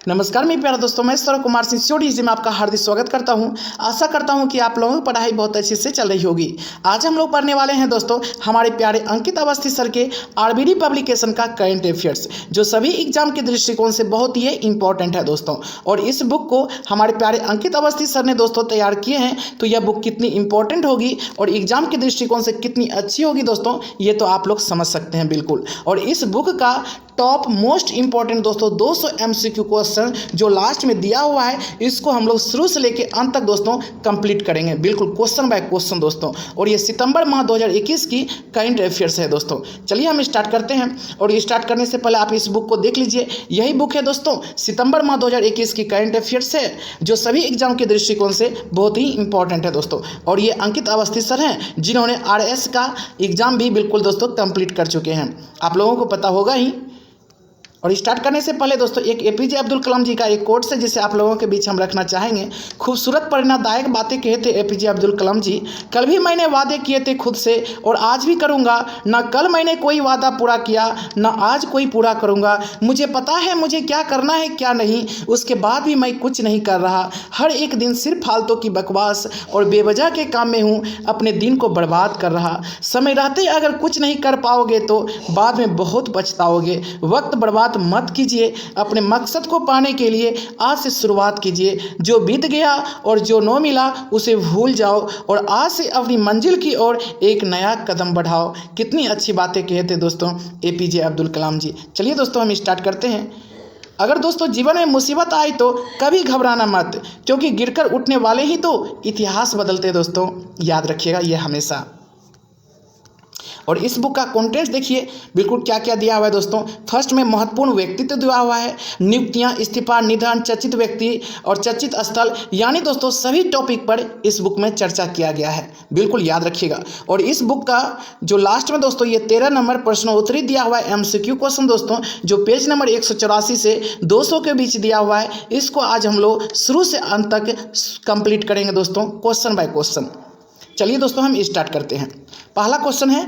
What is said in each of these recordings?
नमस्कार मेरे प्यारे दोस्तों, मैं सौरभ कुमार सिंह सियोड़ी जी में आपका हार्दिक स्वागत करता हूं। आशा करता हूं कि आप लोगों की पढ़ाई बहुत अच्छे से चल रही होगी। आज हम लोग पढ़ने वाले हैं दोस्तों हमारे प्यारे अंकित अवस्थी सर के आरबीडी पब्लिकेशन का करंट अफेयर्स, जो सभी एग्जाम के दृष्टिकोण से बहुत ही इंपॉर्टेंट है दोस्तों। और इस बुक को हमारे प्यारे अंकित अवस्थी सर ने दोस्तों तैयार किए हैं, तो यह बुक कितनी इंपॉर्टेंट होगी और एग्जाम के दृष्टिकोण से कितनी अच्छी होगी दोस्तों, ये तो आप लोग समझ सकते हैं बिल्कुल। और इस बुक का टॉप मोस्ट इंपॉर्टेंट दोस्तों 200 MCQ क्वेश्चन जो लास्ट में दिया हुआ है, इसको हम लोग शुरू से लेकर अंत तक दोस्तों कंप्लीट करेंगे, बिल्कुल क्वेश्चन बाय क्वेश्चन दोस्तों। और ये सितंबर माह 2021 की करंट अफेयर्स है दोस्तों। चलिए हम स्टार्ट करते हैं। और ये स्टार्ट करने से पहले आप इस बुक को देख लीजिए। यही बुक है दोस्तों, सितंबर माह 2021 की करंट अफेयर्स है, जो सभी एग्जाम के दृष्टिकोण से बहुत ही इंपॉर्टेंट है दोस्तों। और ये अंकित अवस्थी सर हैं, जिन्होंने RS का एग्जाम भी बिल्कुल दोस्तों कंप्लीट कर चुके हैं, आप लोगों को पता होगा ही। और स्टार्ट करने से पहले दोस्तों एक APJ अब्दुल कलाम जी का एक कोट है, जिसे आप लोगों के बीच हम रखना चाहेंगे। खूबसूरत प्रेरणादायक बातें कहे थे APJ अब्दुल कलाम जी। कल भी मैंने वादे किए थे खुद से और आज भी करूंगा, ना कल मैंने कोई वादा पूरा किया, ना आज कोई पूरा करूंगा। मुझे पता है मुझे क्या करना है क्या नहीं, उसके बाद भी मैं कुछ नहीं कर रहा। हर एक दिन सिर्फ फालतू की बकवास और बेवजह के काम में हूँ, अपने दिन को बर्बाद कर रहा। समय रहते अगर कुछ नहीं कर पाओगे तो बाद में बहुत पछताओगे। वक्त बर्बाद मत कीजिए, अपने मकसद को पाने के लिए आज से शुरुआत कीजिए। जो बीत गया और जो न मिला उसे भूल जाओ और आज से अपनी मंजिल की ओर एक नया कदम बढ़ाओ। कितनी अच्छी बातें कहते दोस्तों APJ अब्दुल कलाम जी। चलिए दोस्तों हम स्टार्ट करते हैं। अगर दोस्तों जीवन में मुसीबत आई तो कभी घबराना मत, क्योंकि गिरकर उठने वाले ही तो इतिहास बदलते दोस्तों, याद रखिएगा ये हमेशा। और इस बुक का कंटेंट्स देखिए बिल्कुल क्या क्या दिया हुआ है दोस्तों। फर्स्ट में महत्वपूर्ण व्यक्तित्व दिया हुआ है, नियुक्तियां, इस्तीफा, निधन, चर्चित व्यक्ति और चर्चित स्थल, यानी दोस्तों सभी टॉपिक पर इस बुक में चर्चा किया गया है, बिल्कुल याद रखिएगा। और इस बुक का जो लास्ट में दोस्तों ये 13 नंबर प्रश्नोत्तरी दिया हुआ है MCQ क्वेश्चन दोस्तों, जो पेज नंबर 184 से 200 के बीच दिया हुआ है। इसको आज हम लोग शुरू से अंत तक कंप्लीट करेंगे दोस्तों, क्वेश्चन बाय क्वेश्चन। चलिए दोस्तों हम स्टार्ट करते हैं। पहला क्वेश्चन है,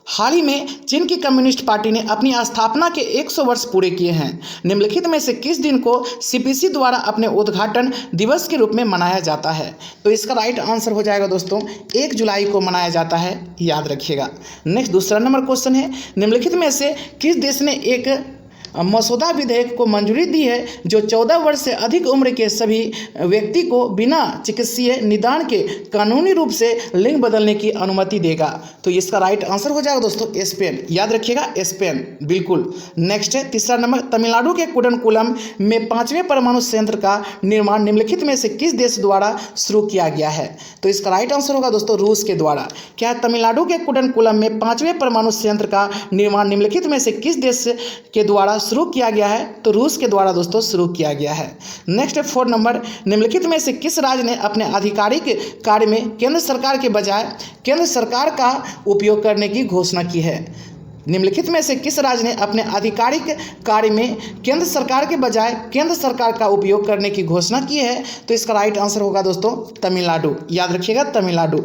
हाल ही में चीन की कम्युनिस्ट पार्टी ने अपनी स्थापना के 100 वर्ष पूरे किए हैं। निम्नलिखित में से किस दिन को CPC द्वारा अपने उद्घाटन दिवस के रूप में मनाया जाता है? तो इसका राइट आंसर हो जाएगा दोस्तों 1 जुलाई को मनाया जाता है, याद रखिएगा। नेक्स्ट दूसरा नंबर क्वेश्चन है, निम्नलिखित में से किस देश ने एक मसौदा विधेयक को मंजूरी दी है जो 14 वर्ष से अधिक उम्र के सभी व्यक्ति को बिना चिकित्सीय निदान के कानूनी रूप से लिंग बदलने की अनुमति देगा? तो इसका राइट आंसर हो जाएगा दोस्तों स्पेन, याद रखिएगा स्पेन, बिल्कुल। नेक्स्ट है तीसरा नंबर, तमिलनाडु के कुडनकुलम में 5वें परमाणु संयंत्र का निर्माण निम्नलिखित में से किस देश द्वारा शुरू किया गया है? तो इसका राइट आंसर होगा दोस्तों रूस के द्वारा। क्या है, तमिलनाडु के कुडनकुलम में 5वें परमाणु संयंत्र का निर्माण निम्नलिखित में से किस देश के द्वारा शुरू किया गया है? तो रूस के द्वारा दोस्तों शुरू किया गया है। नेक्स्ट 4 नंबर, निम्नलिखित में से किस राज्य ने अपने आधिकारिक कार्य में केंद्र सरकार के बजाय केंद्र सरकार का उपयोग करने की घोषणा की है? निम्नलिखित में से किस राज्य ने अपने आधिकारिक कार्य में केंद्र सरकार के बजाय केंद्र सरकार का उपयोग करने की घोषणा की है? तो इसका राइट आंसर होगा दोस्तों तमिलनाडु, याद रखिएगा तमिलनाडु।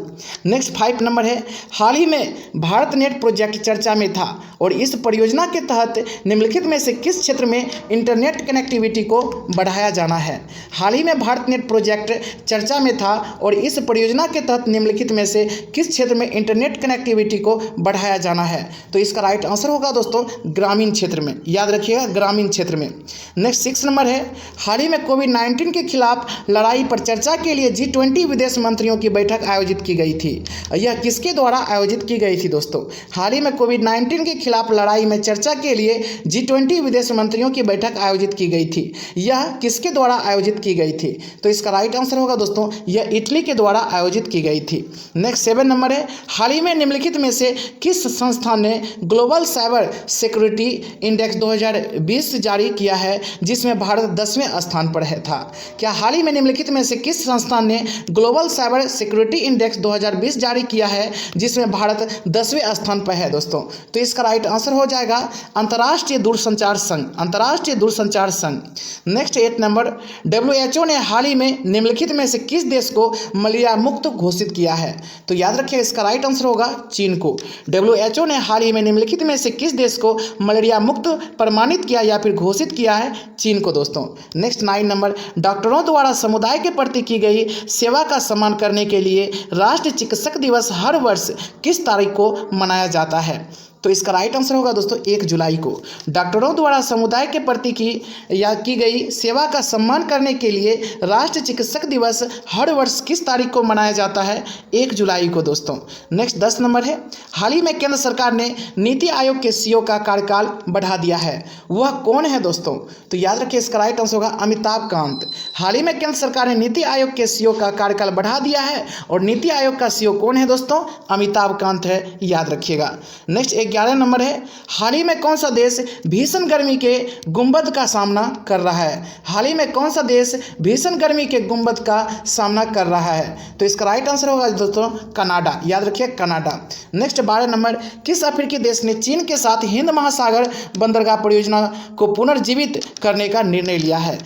नेक्स्ट 5 नंबर है, हाल ही में भारत नेट प्रोजेक्ट चर्चा में था और इस परियोजना के तहत निम्नलिखित में से किस क्षेत्र में इंटरनेट कनेक्टिविटी को बढ़ाया जाना है? हाल ही में भारत नेट प्रोजेक्ट चर्चा में था और इस परियोजना के तहत निम्नलिखित में से किस क्षेत्र में इंटरनेट कनेक्टिविटी को बढ़ाया जाना है? तो इसका राइट आंसर होगा दोस्तों ग्रामीण क्षेत्र में, याद रखिएगा ग्रामीण क्षेत्र में। नेक्स्ट 6 नंबर है, हाल ही में कोविड-19 के खिलाफ लड़ाई पर चर्चा के लिए G20 विदेश मंत्रियों की बैठक आयोजित की गई थी। यह किसके द्वारा आयोजित की गई थी दोस्तों? हाल ही में कोविड-19 के खिलाफ लड़ाई में चर्चा के लिए G20 विदेश मंत्रियों की बैठक आयोजित की गई थी। यह किसके द्वारा आयोजित की गई थी? तो इसका राइट आंसर होगा दोस्तों यह इटली के द्वारा आयोजित की गई थी। नेक्स्ट 7 नंबर है, हाल ही में निम्नलिखित में से किस संस्थान ने ग्लोबल साइबर सिक्योरिटी इंडेक्स 2020 जारी किया है, जिसमें भारत 10वें स्थान पर है था? क्या हाल ही में निम्नलिखित में से किस संस्थान ने ग्लोबल साइबर सिक्योरिटी इंडेक्स 2020 जारी किया है, जिसमें भारत 10वें स्थान पर है दोस्तों? तो इसका राइट आंसर हो जाएगा अंतर्राष्ट्रीय दूरसंचार संघ, अंतर्राष्ट्रीय दूरसंचार संघ। नेक्स्ट 8 नंबर, WHO ने हाल ही में निम्नलिखित में से किस देश को मलेरिया मुक्त घोषित किया है? तो याद रखिए इसका राइट आंसर होगा चीन को। WHO ने हाल ही में निम्नलिखित निम्नलिखित में से किस देश को मलेरिया मुक्त प्रमाणित किया या फिर घोषित किया है? चीन को दोस्तों। नेक्स्ट 9 नंबर, डॉक्टरों द्वारा समुदाय के प्रति की गई सेवा का सम्मान करने के लिए राष्ट्रीय चिकित्सक दिवस हर वर्ष किस तारीख को मनाया जाता है? तो इसका राइट आंसर होगा दोस्तों 1 जुलाई को। डॉक्टरों द्वारा समुदाय के प्रति की गई सेवा का सम्मान करने के लिए राष्ट्रीय चिकित्सक दिवस हर वर्ष किस तारीख को मनाया जाता है? 1 जुलाई को दोस्तों। नेक्स्ट 10 नंबर है, हाल ही में केंद्र सरकार ने नीति आयोग के सीईओ का कार्यकाल बढ़ा दिया है, वह कौन है दोस्तों? तो याद रखिए इसका राइट आंसर होगा अमिताभ कांत। हाल ही में केंद्र सरकार ने नीति आयोग के सीईओ का कार्यकाल बढ़ा दिया है और नीति आयोग का सीईओ कौन है दोस्तों? अमिताभ कांत है, याद रखिएगा। नेक्स्ट 11 नंबर है, हाल ही में कौन सा देश भीषण गर्मी के गुंबद का सामना कर रहा है? हाल ही में कौन सा देश भीषण गर्मी के गुंबद का सामना कर रहा है? तो इसका राइट आंसर होगा दोस्तों कनाडा, याद रखिए कनाडा। नेक्स्ट 12 नंबर, किस अफ्रीकी देश ने चीन के साथ हिंद महासागर बंदरगाह परियोजना को पुनर्जीवित करने का निर्णय लिया है?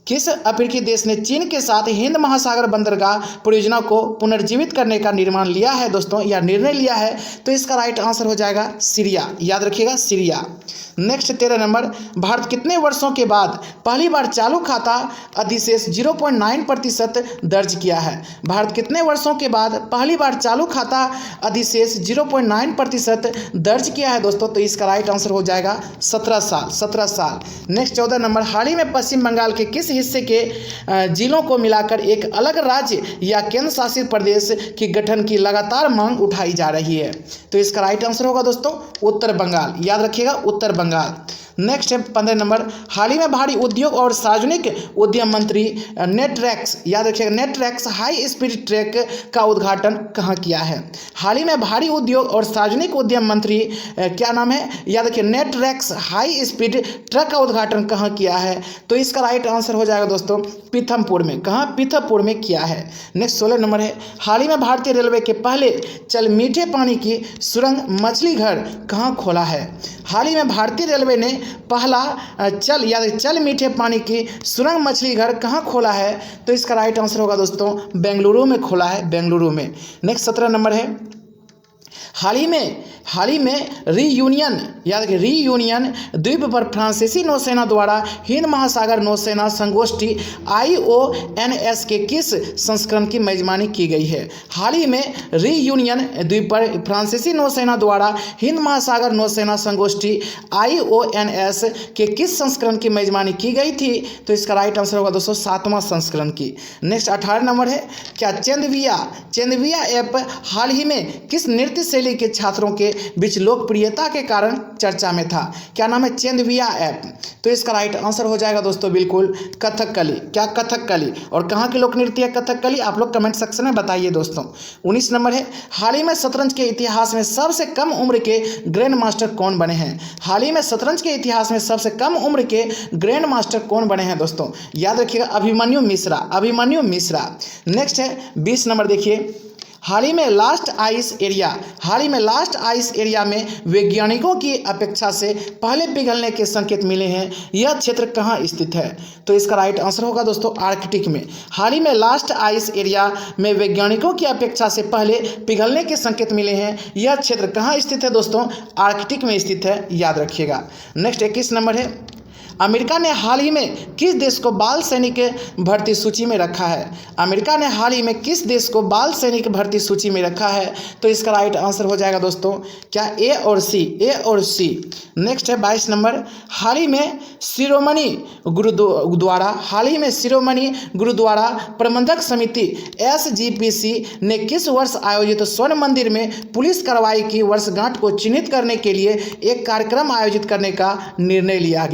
किस अफ्रीकी देश ने चीन के साथ हिंद महासागर बंदरगाह परियोजना को पुनर्जीवित करने का निर्माण लिया है दोस्तों, या निर्णय लिया है? तो इसका राइट आंसर हो जाएगा सीरिया, याद रखिएगा सीरिया। नेक्स्ट 13 नंबर, भारत कितने वर्षों के बाद पहली बार चालू खाता अधिशेष 0.9% दर्ज किया है? भारत कितने वर्षों के बाद पहली बार चालू खाता अधिशेष 0.9% दर्ज किया है दोस्तों? तो इसका राइट आंसर हो जाएगा 17 साल, 17 साल। नेक्स्ट 14 नंबर, हाल ही में पश्चिम बंगाल के किस हिस्से के जिलों को मिलाकर एक अलग राज्य या केंद्र शासित प्रदेश के गठन की लगातार मांग उठाई जा रही है? तो इसका राइट आंसर होगा दोस्तों उत्तर बंगाल, याद रखिएगा उत्तर बंगाल। नेक्स्ट है 15 नंबर, हाल ही में भारी उद्योग और सार्वजनिक उद्यम मंत्री नेटरैक्स, याद रखिएगा नेटरैक्स हाई स्पीड ट्रैक का उद्घाटन कहाँ किया है? हाल ही में भारी उद्योग और सार्वजनिक उद्यम मंत्री क्या नाम है? याद रखिए नेटरैक्स हाई स्पीड ट्रक का उद्घाटन कहाँ किया है? तो इसका राइट आंसर हो जाएगा दोस्तों पीथमपुर में। कहाँ? पीथमपुर में किया है। नेक्स्ट 16 नंबर है, हाल ही में भारतीय रेलवे के पहले चल मीठे पानी की सुरंग मछली घर कहाँ खोला है? हाल ही में भारतीय रेलवे ने पहला चल मीठे पानी की सुरंग मछली घर कहाँ खोला है? तो इसका राइट आंसर होगा दोस्तों बेंगलुरु में खोला है, बेंगलुरु में। नेक्स्ट 17 नंबर है, हाल ही में रीयूनियन, याद रखिए रीयूनियन द्वीप पर फ्रांसीसी नौसेना द्वारा हिंद महासागर नौसेना संगोष्ठी IONS के किस संस्करण की मेजबानी की गई है? हाल ही में रीयूनियन द्वीप पर फ्रांसीसी नौसेना द्वारा हिंद महासागर नौसेना संगोष्ठी IONS के किस संस्करण की मेजबानी की गई थी? तो इसका राइट आंसर होगा दोस्तों 7वां संस्करण की। नेक्स्ट 18 नंबर है, क्या चंदविया ऐप हाल ही में किस नृत्य शैली के छात्रों के बीच लोकप्रियता के कारण चर्चा में था? क्या नाम है? चंदविया ऐप। तो इसका राइट आंसर हो जाएगा दोस्तों बिल्कुल कथकली। क्या? कथकली। और कहाँ की लोक नृत्य है कथकली? आप लोग कमेंट सेक्शन में बताइए दोस्तों। 19 नंबर है, हाल ही में शतरंज के इतिहास में सबसे कम उम्र के ग्रैंड मास्टर कौन बने हैं? हाल ही में शतरंज के इतिहास में सबसे कम उम्र के ग्रैंड मास्टर कौन बने हैं दोस्तों? याद रखिएगा अभिमन्यु मिश्रा। नेक्स्ट है 20 नंबर, देखिए हाल ही में लास्ट आइस एरिया में वैज्ञानिकों की अपेक्षा से पहले पिघलने के संकेत मिले हैं, यह क्षेत्र कहाँ स्थित है? तो इसका राइट आंसर होगा दोस्तों आर्कटिक में। हाल ही में लास्ट आइस एरिया में वैज्ञानिकों की अपेक्षा से पहले पिघलने के संकेत मिले हैं, यह क्षेत्र कहाँ स्थित है दोस्तों? आर्कटिक में स्थित है, याद रखिएगा। नेक्स्ट 21 नंबर है, अमेरिका ने हाल ही में किस देश को बाल सैनिक भर्ती सूची में रखा है? अमेरिका ने हाल ही में किस देश को बाल सैनिक भर्ती सूची में रखा है? तो इसका राइट आंसर हो जाएगा दोस्तों क्या? ए और सी। नेक्स्ट है 22 नंबर, हाल ही में शिरोमणि गुरुद्वारा प्रबंधक समिति SGPC ने किस वर्ष आयोजित स्वर्ण मंदिर में पुलिस कार्रवाई की वर्षगांठ को चिन्हित करने के लिए एक कार्यक्रम आयोजित करने का निर्णय लिया?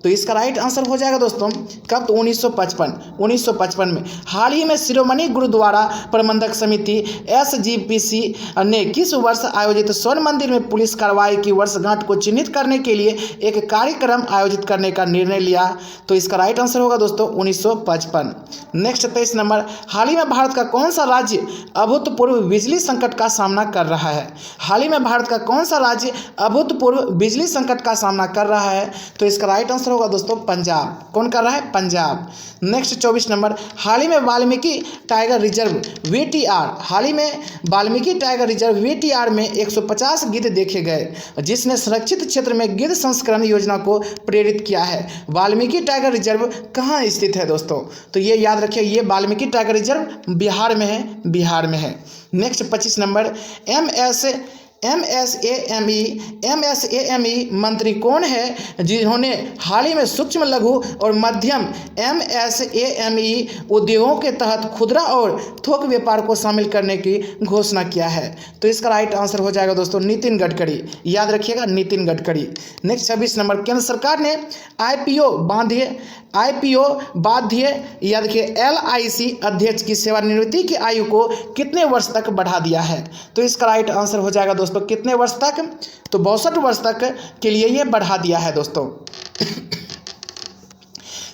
तो इसका राइट आंसर हो जाएगा दोस्तों कब? तो 1955 में। हाल ही में शिरोमणि गुरुद्वारा प्रबंधक समिति SGPC ने किस वर्ष आयोजित स्वर्ण मंदिर में पुलिस कार्रवाई की वर्षगांठ को चिन्हित करने के लिए एक कार्यक्रम आयोजित करने का निर्णय लिया? तो इसका राइट आंसर होगा दोस्तों 1955। नेक्स्ट 23 नंबर, हाल ही में भारत का कौन सा राज्य अभूतपूर्व बिजली संकट का सामना कर रहा है? हाल ही में भारत का कौन सा राज्य अभूतपूर्व बिजली संकट का सामना कर रहा है? तो इसका राइट आंसर होगा दोस्तों पंजाब। कौन कर रहा है? पंजाब। नेक्स्ट 24 नंबर, हाल ही में वाल्मीकि टाइगर रिजर्व VTR, हाल ही में वाल्मीकि टाइगर रिजर्व VTR में 150 गिद्ध देखे गए, जिसने संरक्षित क्षेत्र में गिद्ध संस्करण योजना को प्रेरित किया है। वाल्मीकि टाइगर रिजर्व कहाँ स्थित है दोस्तों? तो ये याद रखिए, ये वाल्मीकि टाइगर रिजर्व बिहार में है, बिहार में है। नेक्स्ट 25 नंबर, MSAME मंत्री कौन है जिन्होंने हाल ही में सूक्ष्म लघु और मध्यम MSAME उद्योगों के तहत खुदरा और थोक व्यापार को शामिल करने की घोषणा किया है? तो इसका राइट आंसर हो जाएगा दोस्तों नितिन गडकरी। याद रखिएगा, नितिन गडकरी। नेक्स्ट 26 नंबर, केंद्र सरकार ने IPO बाध्य याद रखिए LIC अध्यक्ष की सेवानिवृत्ति की आयु को कितने वर्ष तक बढ़ा दिया है? तो इसका राइट आंसर हो जाएगा दोस्तों कितने वर्ष तक? तो 62 वर्ष तक के लिए ये बढ़ा दिया है दोस्तों।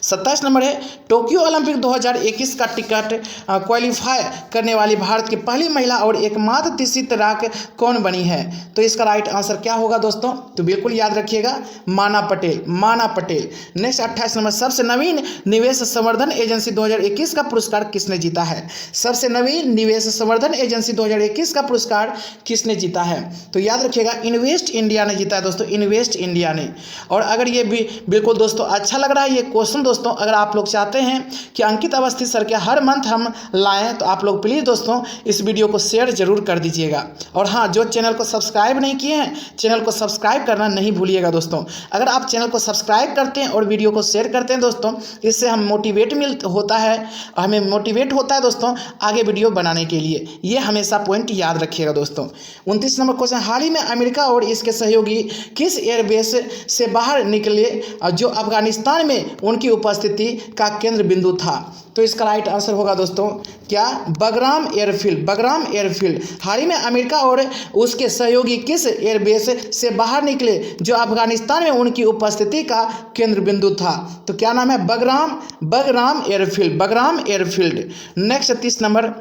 27 नंबर है, टोक्यो ओलंपिक 2021 का टिकट क्वालिफाई करने वाली भारत की पहली महिला और एकमात्र तीसरी तैराक कौन बनी है? तो इसका राइट आंसर क्या होगा दोस्तों? तो बिल्कुल याद रखिएगा, माना पटेल, माना पटेल। नेक्स्ट 28 नंबर, सबसे नवीन निवेश संवर्धन एजेंसी 2021 का पुरस्कार किसने जीता है? सबसे नवीन निवेश संवर्धन एजेंसी 2021 का पुरस्कार किसने जीता है? तो याद रखिएगा, इन्वेस्ट इंडिया ने जीता है दोस्तों, इन्वेस्ट इंडिया ने। और अगर ये भी बिल्कुल दोस्तों अच्छा लग रहा है ये क्वेश्चन दोस्तों, अगर आप लोग चाहते हैं कि अंकित अवस्थी सर के हर मंथ हम लाएं, तो आप लोग प्लीज़ दोस्तों इस वीडियो को शेयर जरूर कर दीजिएगा। और हाँ, जो चैनल को सब्सक्राइब नहीं किए हैं, चैनल को सब्सक्राइब करना नहीं भूलिएगा दोस्तों। अगर आप चैनल को सब्सक्राइब करते हैं और वीडियो को शेयर करते हैं दोस्तों, इससे हम हमें मोटिवेट होता है दोस्तों आगे वीडियो बनाने के लिए। ये हमेशा पॉइंट याद रखिएगा दोस्तों। 29 नंबर क्वेश्चन, हाल ही में अमेरिका और इसके सहयोगी किस एयरबेस से बाहर निकले जो अफगानिस्तान में उनकी उपस्थिति का केंद्र बिंदु था? तो इसका राइट आंसर होगा दोस्तों क्या? Bagram airfield, Bagram airfield. हाल ही में अमेरिका और उसके सहयोगी किस एयरबेस से बाहर निकले जो अफगानिस्तान में उनकी उपस्थिति का केंद्र बिंदु था? तो क्या नाम है? Bagram airfield, Bagram airfield. Next 30 number,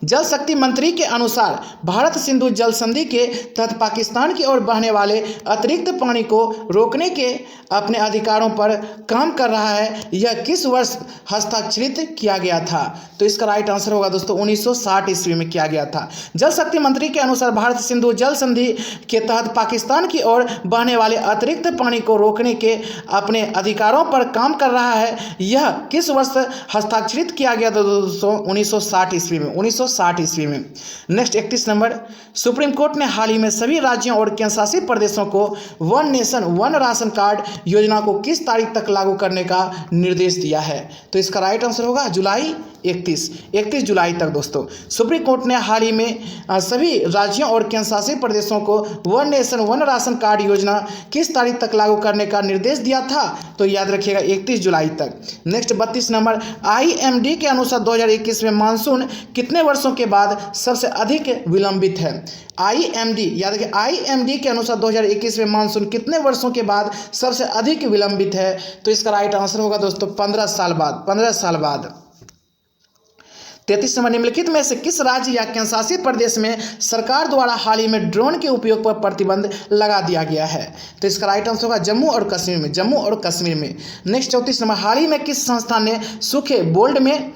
जल शक्ति मंत्री के अनुसार भारत सिंधु जल संधि के तहत पाकिस्तान की ओर बहने वाले अतिरिक्त पानी को रोकने के अपने अधिकारों पर काम कर रहा है, यह किस वर्ष हस्ताक्षरित किया गया था? तो इसका राइट आंसर होगा दोस्तों 1960 ईस्वी में किया गया था। जल शक्ति मंत्री के अनुसार भारत सिंधु जल संधि के तहत पाकिस्तान की ओर बहने वाले अतिरिक्त पानी को रोकने के अपने अधिकारों पर काम कर रहा है, यह किस वर्ष हस्ताक्षरित किया गया था दोस्तों? 1960 ईस्वी में, 1960 ईस्वी में। नेक्स्ट 31 नंबर, सुप्रीम कोर्ट ने हाल ही में सभी राज्यों और केंद्रशासित प्रदेशों को one nation one ration card योजना को किस तारीख तक लागू करने का निर्देश दिया है? तो इसका राइट आंसर होगा जुलाई 31 जुलाई तक दोस्तों। सुप्रीम कोर्ट ने हाल ही में सभी राज्यों और केंद्रशासित प्रदेशों को one nation one ration card योजना किस तारीख तक लागू करने का निर्देश दिया था? तो याद रखिएगा 31 जुलाई तक। नेक्स्ट 32 नंबर, IMD के अनुसार 2021 में मानसून कितने वर्षों के बाद सबसे अधिक विलंबित है? IMD याद रखिए, IMD के अनुसार 2021 में मानसून कितने वर्षों के बाद सबसे अधिक विलंबित है? तो इसका राइट आंसर होगा दोस्तों 15 साल बाद, 15 साल बाद। 33 नंबर, निम्नलिखित में से किस राज्य या केंद्रशासित प्रदेश में सरकार द्वारा हाल ही में ड्रोन के उपयोग पर प्रतिबंध लगा दिया गया है? तो इसका राइट आंसर होगा जम्मू और कश्मीर में, जम्मू और कश्मीर में। नेक्स्ट 34 नंबर, हाल ही में किस संस्था ने सूखे बोल्ड में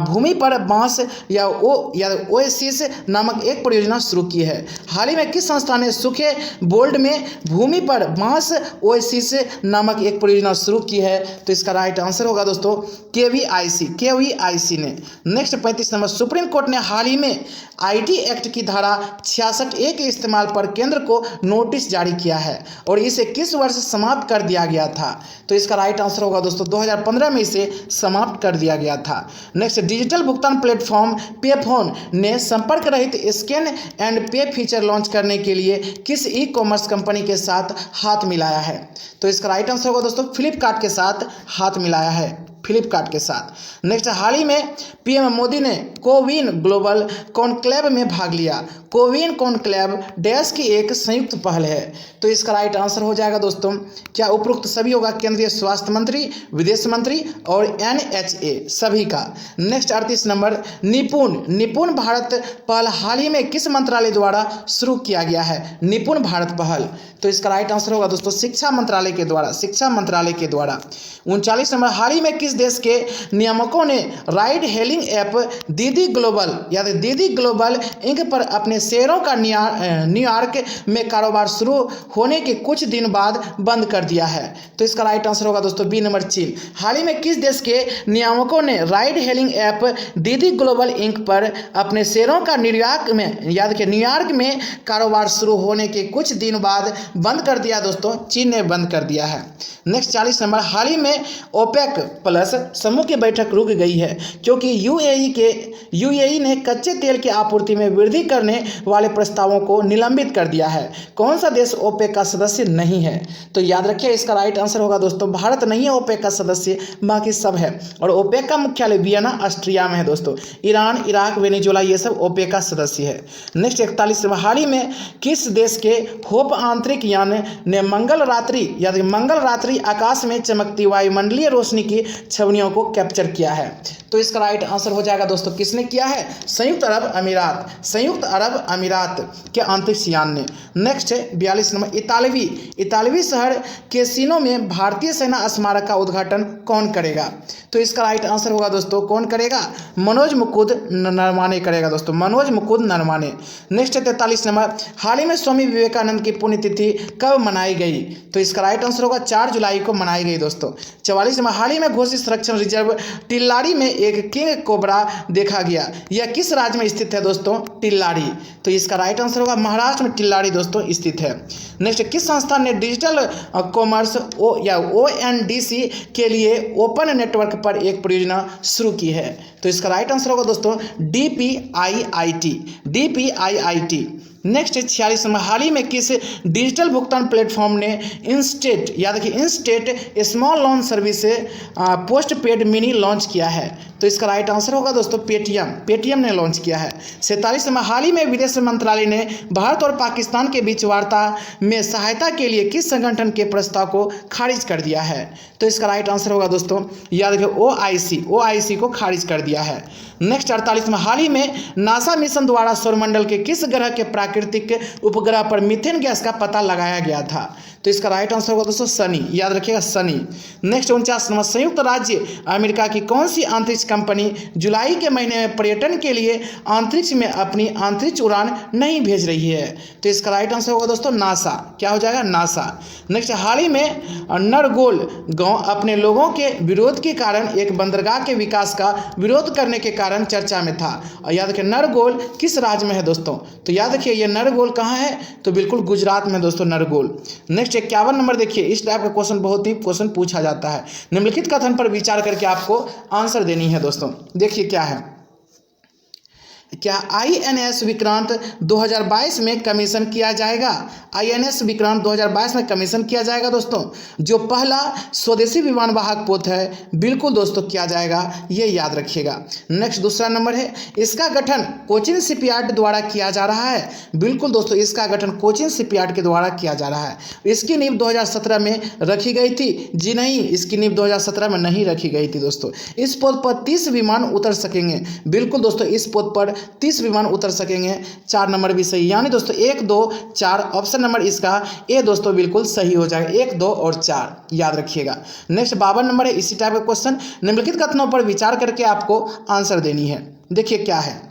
भूमि पर बांस या ओएसिस नामक एक परियोजना शुरू की है? हाल ही में किस संस्था ने सूखे बोल्ड में भूमि पर बांस ओएसिस नामक एक परियोजना शुरू की है? तो इसका राइट आंसर होगा दोस्तों KVIC ने। नेक्स्ट 35 नंबर, सुप्रीम कोर्ट ने हाल ही में IT एक्ट की धारा 66A के इस्तेमाल पर केंद्र को नोटिस जारी किया है और इसे किस वर्ष समाप्त कर दिया गया था? तो इसका राइट आंसर होगा दोस्तों 2015 में इसे समाप्त कर दिया गया था। नेक्स्ट, डिजिटल भुगतान प्लेटफॉर्म पेफोन ने संपर्क रहित scan and pay feature launch करने के लिए किस ई-कॉमर्स कंपनी के साथ हाथ मिलाया है? तो इसका राइट आंसर होगा दोस्तों फ्लिपकार्ट के साथ हाथ मिलाया है। फ्लिपकार्ट के साथ। नेक्स्ट, हाल ही में पीएम मोदी ने कोविन ग्लोबल कॉन्क्लेव में भाग लिया। कोविन कॉन्क्लेव देश की एक संयुक्त पहल है। तो इसका राइट आंसर हो जाएगा दोस्तों क्या उपरोक्त सभी होगा, केंद्रीय स्वास्थ्य मंत्री, विदेश मंत्री और एनएचए सभी का। नेक्स्ट 38 नंबर, निपुण भारत पहल हाल ही में किस मंत्रालय द्वारा शुरू किया गया है? निपुण भारत पहल, तो इसका राइट आंसर होगा दोस्तों शिक्षा मंत्रालय के द्वारा। 39 नंबर, हाल ही में किस देश के नियामकों ने राइड हेलिंग ऐप दीदी ग्लोबल इंक पर अपने शेयरों का न्यूयॉर्क में कारोबार शुरू होने के कुछ दिन बाद बंद कर दिया है? तो इसका राइट आंसर होगा दोस्तों बी नंबर, चीन। हाल ही में किस देश के नियामकों ने राइड हेलिंग ऐप दीदी ग्लोबल इंक पर अपने शेयरों का न्यूयॉर्क में कारोबार शुरू होने के कुछ दिन बाद बंद कर दिया? दोस्तों चीन ने बंद कर दिया है। नेक्स्ट 40 नंबर, हाल ही में ओपेक प्लस समूह की बैठक रुक गई है क्योंकि यूएई ने कच्चे तेल की आपूर्ति में वृद्धि करने वाले प्रस्तावों को निलंबित कर दिया है। कौन सा देश ओपेक का सदस्य नहीं है? तो याद रखिए इसका राइट आंसर होगा दोस्तों भारत नहीं है ओपेक का सदस्य, बाकी सब है। और ओपेक का मुख्यालय वियना ऑस्ट्रिया में है दोस्तों। ईरान, इराक, वेनेजुएला ये सब ओपेक का सदस्य है। नेक्स्ट 41 नंबर, हाल ही में किस देश के होप अंतरिक्ष यान ने मंगल रात्रि आकाश में चमकती वायुमंडलीय रोशनी की छवियों को कैप्चर किया है? तो इसका राइट आंसर हो जाएगा दोस्तों किसने किया है? संयुक्त अरब अमीरात के अंतरिक्ष यान ने। नेक्स्ट है 42 नंबर, इतालवी शहर कैसिनो में भारतीय सेना स्मारक का उद्घाटन कौन करेगा? तो इसका राइट आंसर होगा दोस्तों कौन करेगा? मनोज मुकुंद नरवाने करेगा दोस्तों, मनोज मुकुंद नरवाने। नेक्स्ट 43 नंबर, हाल ही में स्वामी विवेकानंद की पुण्यतिथि कब मनाई गई? तो इसका राइट आंसर होगा 4 जुलाई को मनाई गई दोस्तों। 44 नंबर, हाल ही में घोषित संरक्षण रिजर्व टिल्लारी में एक किंग कोबरा देखा गया। यह किस राज्य में स्थित है दोस्तों? टिल्लारी। तो इसका राइट आंसर होगा महाराष्ट्र में टिल्लारी दोस्तों स्थित है। नेक्स्ट, किस संस्थान ने डिजिटल कॉमर्स ONDC के लिए ओपन नेटवर्क पर एक परियोजना शुरू की है? तो इसका राइट आंसर होगा दोस्तों DPIIT। नेक्स्ट 46 नंबर, हाल ही में किस डिजिटल भुगतान प्लेटफॉर्म ने instead small loan service post paid mini launch किया है? तो इसका राइट आंसर होगा दोस्तों पेटीएम ने लॉन्च किया है। 47 नंबर, हाल ही में विदेश मंत्रालय ने भारत और पाकिस्तान के बीच वार्ता में सहायता के लिए किस संगठन के प्रस्ताव को खारिज कर दिया है? तो इसका राइट आंसर होगा दोस्तों याद रखिए OIC को खारिज कर दिया है। नेक्स्ट 48 में, हाल ही में नासा मिशन द्वारा सौरमंडल के किस ग्रह के प्राकृतिक उपग्रह पर मीथेन गैस का पता लगाया गया था? तो इसका राइट आंसर होगा दोस्तों शनि, याद रखिएगा शनि। नेक्स्ट 49 नंबर, संयुक्त राज्य अमेरिका की कौन सी अंतरिक्ष कंपनी जुलाई के महीने में पर्यटन के लिए अंतरिक्ष में अपनी अंतरिक्ष उड़ान नहीं भेज रही है? तो इसका राइट आंसर होगा दोस्तों नासा। क्या हो जाएगा? नासा। नेक्स्ट, हाल ही में नरगोल गांव अपने लोगों के विरोध के कारण एक बंदरगाह के विकास का विरोध करने के कारण चर्चा में था। और याद रखिए नरगोल किस राज्य में है दोस्तों? तो याद रखिए ये नरगोल कहाँ है? तो बिल्कुल गुजरात में दोस्तों नरगोल। नेक्स्ट 51 नंबर, देखिए इस टाइप का क्वेश्चन पूछा जाता है। निम्नलिखित कथन पर विचार करके आपको आंसर देनी है दोस्तों। देखिए क्या है, क्या INS विक्रांत 2022 में कमीशन किया जाएगा? INS विक्रांत 2022 में कमीशन किया जाएगा दोस्तों। जो पहला स्वदेशी विमान वाहक पोत है बिल्कुल दोस्तों किया जाएगा, ये याद रखिएगा। नेक्स्ट दूसरा नंबर है, इसका गठन कोचिन शिपयार्ड द्वारा किया जा रहा है? बिल्कुल दोस्तों इसका गठन कोचिन शिपयार्ड के द्वारा किया जा रहा है। इसकी नींव 2017 में रखी गई थी? जी नहीं, इसकी नींव 2017 में नहीं रखी गई थी दोस्तों। इस पोत पर 30 विमान उतर सकेंगे। बिल्कुल दोस्तों इस पोत पर 30 विमान उतर सकेंगे। 4 नंबर भी सही, यानी दोस्तों 1, 2, 4 ऑप्शन नंबर इसका ए दोस्तों बिल्कुल सही हो जाएगा। 1, 2 और 4 याद रखिएगा। नेक्स्ट 52 नंबर है, इसी टाइप का क्वेश्चन। निम्नलिखित कथनों पर विचार करके आपको आंसर देनी है। देखिए क्या है,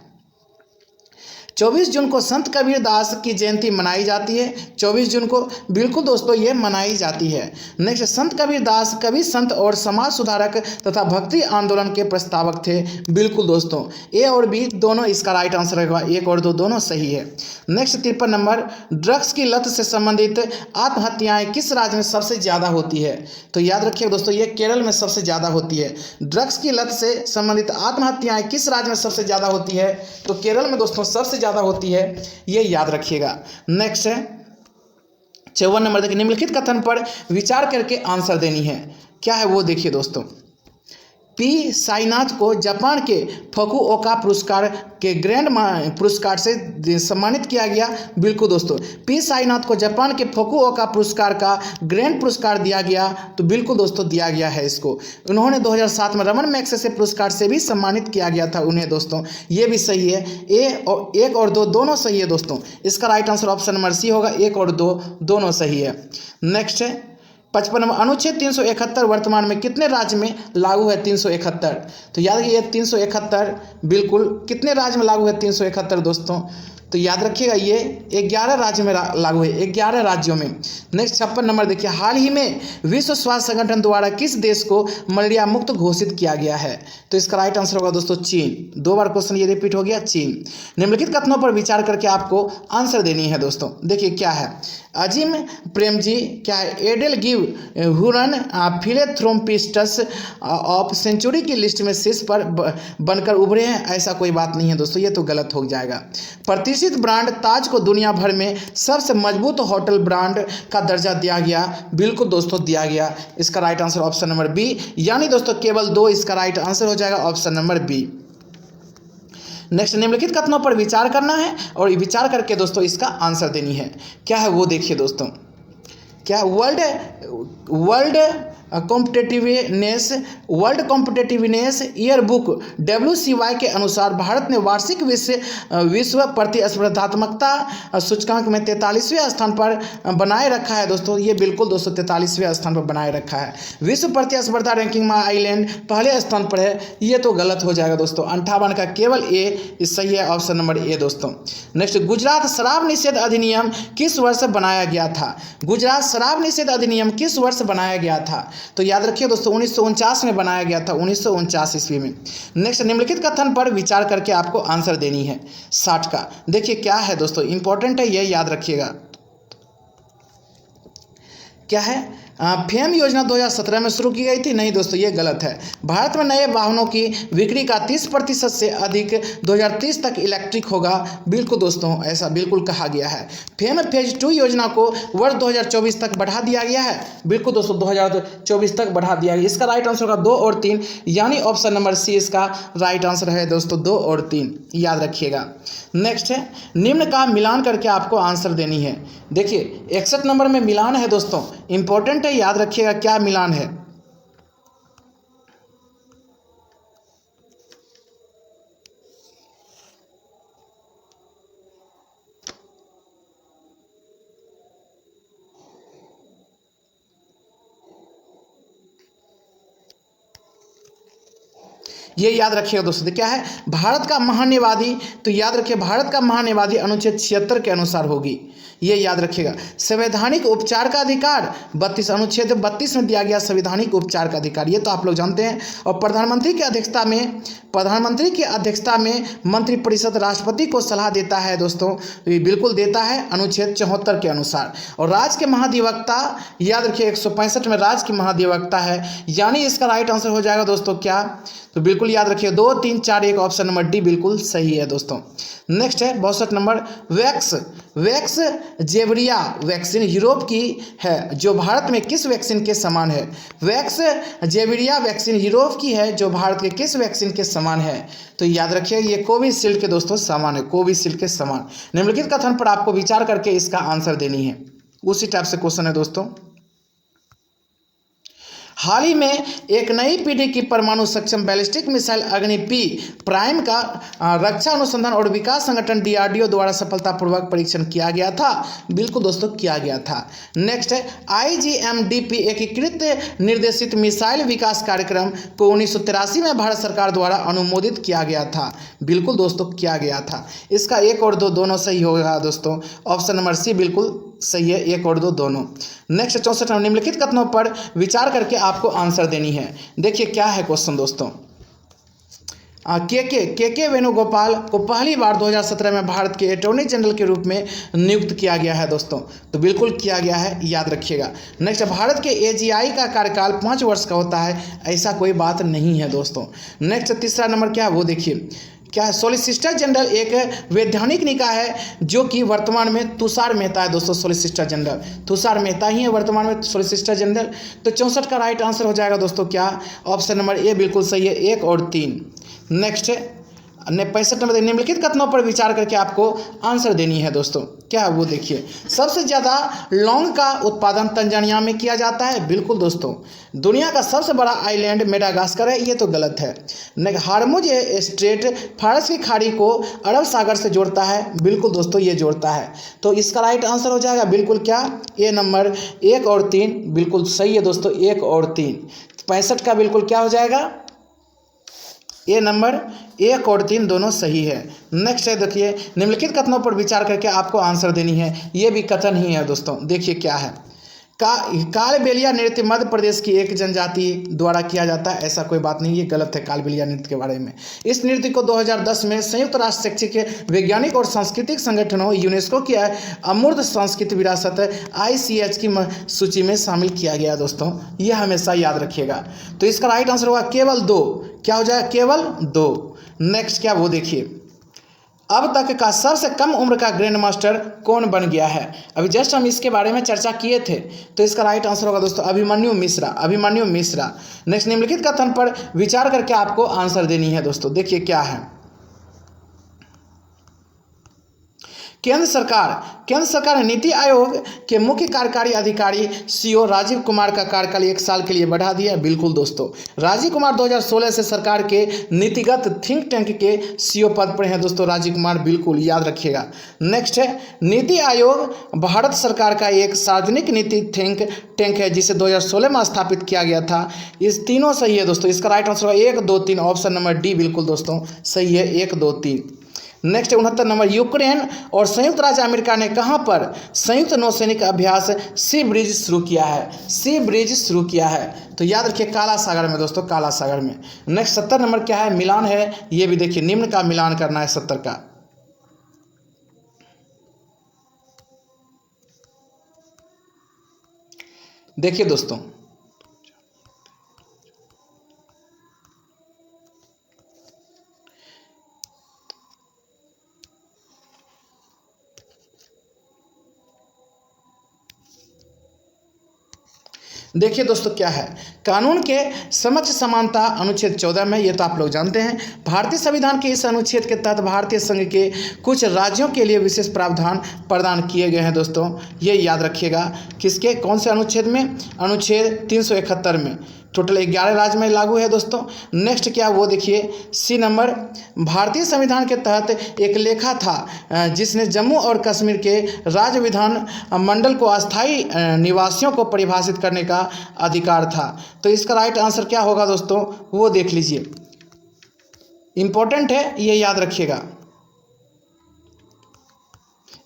24 जून को संत कबीर दास की जयंती मनाई जाती है। 24 जून को बिल्कुल दोस्तों ये मनाई जाती है। नेक्स्ट, संत कबीर दास कवि, संत और समाज सुधारक तथा भक्ति आंदोलन के प्रस्तावक थे। बिल्कुल दोस्तों ए और बी दोनों इसका राइट आंसर रहेगा। 1 और 2 दोनों सही है। नेक्स्ट 53 नंबर, ड्रग्स की लत से संबंधित आत्महत्याएं किस राज्य में सबसे ज़्यादा होती है? तो याद रखिए दोस्तों ये केरल में सबसे ज़्यादा होती है। ड्रग्स की लत से संबंधित आत्महत्याएं किस राज्य में सबसे ज़्यादा होती है? तो केरल में दोस्तों सबसे ज़्यादा होती है, ये याद रखिएगा। नेक्स्ट है 54 नंबर, देखिए निम्नलिखित कथन पर विचार करके आंसर देनी है। क्या है वो देखिए दोस्तों, पी साईनाथ को जापान के फुकुओका पुरस्कार के ग्रैंड पुरस्कार से सम्मानित किया गया। बिल्कुल दोस्तों, पी साईनाथ को जापान के फुकुओका पुरस्कार का ग्रैंड पुरस्कार दिया गया। तो बिल्कुल दोस्तों दिया गया है इसको। उन्होंने 2007 में रमन मैग्सेसे पुरस्कार से भी सम्मानित किया गया था उन्हें दोस्तों। ये भी सही है, एक और दो दोनों सही है दोस्तों। इसका right answer option number C होगा, 1 और 2 दोनों सही है। नेक्स्ट है 55 अनुच्छेद 371 वर्तमान में कितने राज्य में लागू है? 371। तो याद रखिए 371 बिल्कुल कितने राज्य में लागू है? 371 दोस्तों। तो याद रखिएगा ये 11 राज्य में लागू है, 11 राज्यों में। नेक्स्ट 56 नंबर देखिए, हाल ही में विश्व स्वास्थ्य संगठन द्वारा किस देश को मलेरिया मुक्त घोषित किया गया है? तो इसका राइट आंसर होगा दोस्तों चीन। 2 बार क्वेश्चन ये रिपीट हो गया, चीन। निम्नलिखित कथनों पर विचार करके आपको आंसर देनी है दोस्तों। देखिए क्या है, अजीम प्रेमजी क्या है, EdelGive Hurun philanthropists of century की लिस्ट में शीर्ष पर बनकर उभरे हैं? ऐसा कोई बात नहीं है दोस्तों, ये तो गलत हो जाएगा। प्रतिष्ठित ब्रांड ताज को दुनिया भर में सबसे मजबूत होटल ब्रांड का दर्जा दिया गया। बिल्कुल दोस्तों दिया गया। इसका right answer option number B, यानी दोस्तों केवल 2 इसका राइट आंसर हो जाएगा, ऑप्शन नंबर बी। नेक्स्ट निम्नलिखित कथनों पर विचार करना है और विचार करके दोस्तों इसका आंसर देनी है। क्या है वो देखिए दोस्तों, क्या world competitiveness year book WCY के अनुसार भारत ने वार्षिक विश्व प्रतिस्पर्धात्मकता सूचकांक में 43वें स्थान पर बनाए रखा है दोस्तों। ये बिल्कुल दोस्तों 43वें स्थान पर बनाए रखा है। विश्व प्रतिस्पर्धा रैंकिंग में आइलैंड पहले स्थान पर है, ये तो गलत हो जाएगा दोस्तों। 58 का केवल ए सही है, ऑप्शन नंबर ए दोस्तों। नेक्स्ट, गुजरात शराब निषेध अधिनियम किस वर्ष बनाया गया था? गुजरात शराब निषेध अधिनियम किस वर्ष बनाया गया था? तो याद रखिए दोस्तों 1949 में बनाया गया था, 1949 ईस्वी में। नेक्स्ट, निम्नलिखित कथन पर विचार करके आपको आंसर देनी है 60 का। देखिए क्या है दोस्तों, इंपॉर्टेंट है, ये याद रखिएगा। क्या है, फेम योजना 2017 में शुरू की गई थी? नहीं दोस्तों, ये गलत है। भारत में नए वाहनों की बिक्री का 30% से अधिक 2030 तक इलेक्ट्रिक होगा। बिल्कुल दोस्तों ऐसा बिल्कुल कहा गया है। फेम फेज 2 योजना को वर्ष 2024 तक बढ़ा दिया गया है। बिल्कुल दोस्तों 2024 तक बढ़ा दिया गया। इसका राइट आंसर होगा 2 और 3, यानी ऑप्शन नंबर सी इसका राइट आंसर है दोस्तों, 2 और 3 याद रखिएगा। नेक्स्ट है, निम्न का मिलान करके आपको आंसर देनी है। देखिए 61 नंबर में मिलान है दोस्तों, इंपॉर्टेंट है, याद रखिएगा क्या मिलान है। ये याद रखिएगा दोस्तों, क्या है, भारत का महान्यवादी। तो याद रखिए भारत का महान्यवादी अनुच्छेद 76 के अनुसार होगी, ये याद रखिएगा। संवैधानिक उपचार का अधिकार 32 अनुच्छेद 32 में दिया गया संवैधानिक उपचार का अधिकार, ये तो आप लोग जानते हैं। और प्रधानमंत्री की अध्यक्षता में मंत्रिपरिषद राष्ट्रपति को सलाह देता है दोस्तों, ये बिल्कुल देता है अनुच्छेद 74 के अनुसार। और राज्य के महाधिवक्ता याद रखिए 165 में राज्य की महाधिवक्ता है, यानी इसका राइट आंसर हो जाएगा दोस्तों क्या, तो बिल्कुल याद रखिए 2, 3, 4, 1 ऑप्शन नंबर डी बिल्कुल सही है दोस्तों। नेक्स्ट है 62 number, wax Jewaria vaccine Europe की है जो भारत में किस वैक्सीन के समान है? वैक्स जेवरिया वैक्सीन यूरोप की है जो भारत के किस वैक्सीन के समान है? तो याद रखिए ये कोविशील्ड के दोस्तों समान है, कोविशील्ड के समान। निम्नलिखित कथन पर आपको विचार करके इसका आंसर देनी है, उसी टाइप से क्वेश्चन है दोस्तों। हाल ही में एक नई पीढ़ी की परमाणु सक्षम बैलिस्टिक मिसाइल अग्नि P प्राइम का रक्षा अनुसंधान और विकास संगठन DRDO द्वारा सफलतापूर्वक परीक्षण किया गया था। बिल्कुल दोस्तों किया गया था। नेक्स्ट है IGMDP एकीकृत निर्देशित मिसाइल विकास कार्यक्रम को 1983 में भारत सरकार द्वारा अनुमोदित किया गया था। बिल्कुल दोस्तों किया गया था। इसका 1 और 2 दोनों सही होगा दोस्तों, ऑप्शन नंबर सी बिल्कुल सही है, 1 और 2 दोनों। नेक्स्ट 64 निम्नलिखित कथनों पर विचार करके आपको आंसर देनी है। देखिए क्या है क्वेश्चन दोस्तों, के वेणुगोपाल को पहली बार 2017 में भारत के अटॉर्नी जनरल के रूप में नियुक्त किया गया है दोस्तों, तो बिल्कुल किया गया है, याद रखिएगा। नेक्स्ट, भारत के AGI का कार्यकाल 5 वर्ष का होता है, ऐसा कोई बात नहीं है दोस्तों। नेक्स्ट 3रा नंबर क्या है वो देखिए, क्या है, सॉलिसिटर जनरल एक वैधानिक निकाय है जो कि वर्तमान में तुषार मेहता है दोस्तों। सॉलिसिटर जनरल तुषार मेहता ही है वर्तमान में सॉलिसिटर जनरल। तो 64 का राइट आंसर हो जाएगा दोस्तों क्या, ऑप्शन नंबर ए बिल्कुल सही है, 1 और 3। नेक्स्ट है 65 नंबर, निम्नलिखित कथनों पर विचार करके आपको आंसर देनी है दोस्तों। क्या है वो देखिए, सबसे ज़्यादा लौंग का उत्पादन तंजानिया में किया जाता है। बिल्कुल दोस्तों, दुनिया का सबसे बड़ा आइलैंड मेडागास्कर है, ये तो गलत है। हार्मुज स्ट्रेट फारस की खाड़ी को अरब सागर से जोड़ता है। बिल्कुल दोस्तों ये जोड़ता है। तो इसका राइट आंसर हो जाएगा बिल्कुल क्या, ए नंबर 1 और 3 बिल्कुल सही है दोस्तों, 1 और 3। 65 का बिल्कुल क्या हो जाएगा, ए नंबर 1 और 3 दोनों सही है। नेक्स्ट है देखिए, निम्नलिखित कथनों पर विचार करके आपको आंसर देनी है। ये भी कथन ही है दोस्तों। देखिए क्या है, कालबेलिया नृत्य मध्य प्रदेश की एक जनजाति द्वारा किया जाता है, ऐसा कोई बात नहीं, ये गलत है कालबेलिया नृत्य के बारे में। इस नृत्य को 2010 में संयुक्त राष्ट्र शैक्षिक वैज्ञानिक और सांस्कृतिक संगठनों यूनेस्को की अमूर्त सांस्कृतिक विरासत ICH की सूची में शामिल किया गया दोस्तों, यह हमेशा याद रखिएगा। तो इसका राइट आंसर होगा केवल 2, क्या हो जाएगा, केवल 2। नेक्स्ट क्या वो देखिए, अब तक का सबसे कम उम्र का ग्रैंड मास्टर कौन बन गया है। अभी जस्ट हम इसके बारे में चर्चा किए थे। तो इसका राइट आंसर होगा दोस्तों अभिमन्यु मिश्रा, अभिमन्यु मिश्रा। नेक्स्ट, निम्नलिखित कथन पर विचार करके आपको आंसर देनी है दोस्तों। देखिए क्या है, केंद्र सरकार ने नीति आयोग के मुख्य कार्यकारी अधिकारी CEO राजीव कुमार का कार्यकाल 1 साल के लिए बढ़ा दिया। बिल्कुल दोस्तों, राजीव कुमार 2016 से सरकार के नीतिगत थिंक टैंक के CEO पद पर हैं दोस्तों राजीव कुमार, बिल्कुल याद रखिएगा। नेक्स्ट है, नीति आयोग भारत सरकार का एक सार्वजनिक नीति थिंक टैंक है जिसे 2016 में स्थापित किया गया था। इस तीनों सही है दोस्तों। इसका right answer 1, 2, 3, option number D बिल्कुल दोस्तों सही है, 1, 2, 3। नेक्स्ट 69 नंबर, यूक्रेन और संयुक्त राज्य अमेरिका ने कहां पर संयुक्त नौसैनिक अभ्यास सी ब्रिज शुरू किया है, सी ब्रिज शुरू किया है। तो याद रखिए काला सागर में दोस्तों, काला सागर में। नेक्स्ट 70 नंबर क्या है, मिलान है, ये भी देखिए निम्न का मिलान करना है 70 का। देखिए दोस्तों, देखिए दोस्तों क्या है, कानून के समक्ष समानता अनुच्छेद 14 में, ये तो आप लोग जानते हैं। भारतीय संविधान के इस अनुच्छेद के तहत भारतीय संघ के कुछ राज्यों के लिए विशेष प्रावधान प्रदान किए गए हैं दोस्तों, ये याद रखिएगा। किसके, कौन से अनुच्छेद में, अनुच्छेद 371 में। टोटल 11 राज्य में लागू है दोस्तों। नेक्स्ट क्या वो देखिए, सी नंबर, भारतीय संविधान के तहत एक लेखा था जिसने जम्मू और कश्मीर के राज्य विधान मंडल को अस्थायी निवासियों को परिभाषित करने का अधिकार था। तो इसका राइट आंसर क्या होगा दोस्तों, वो देख लीजिए, इंपॉर्टेंट है, ये याद रखिएगा।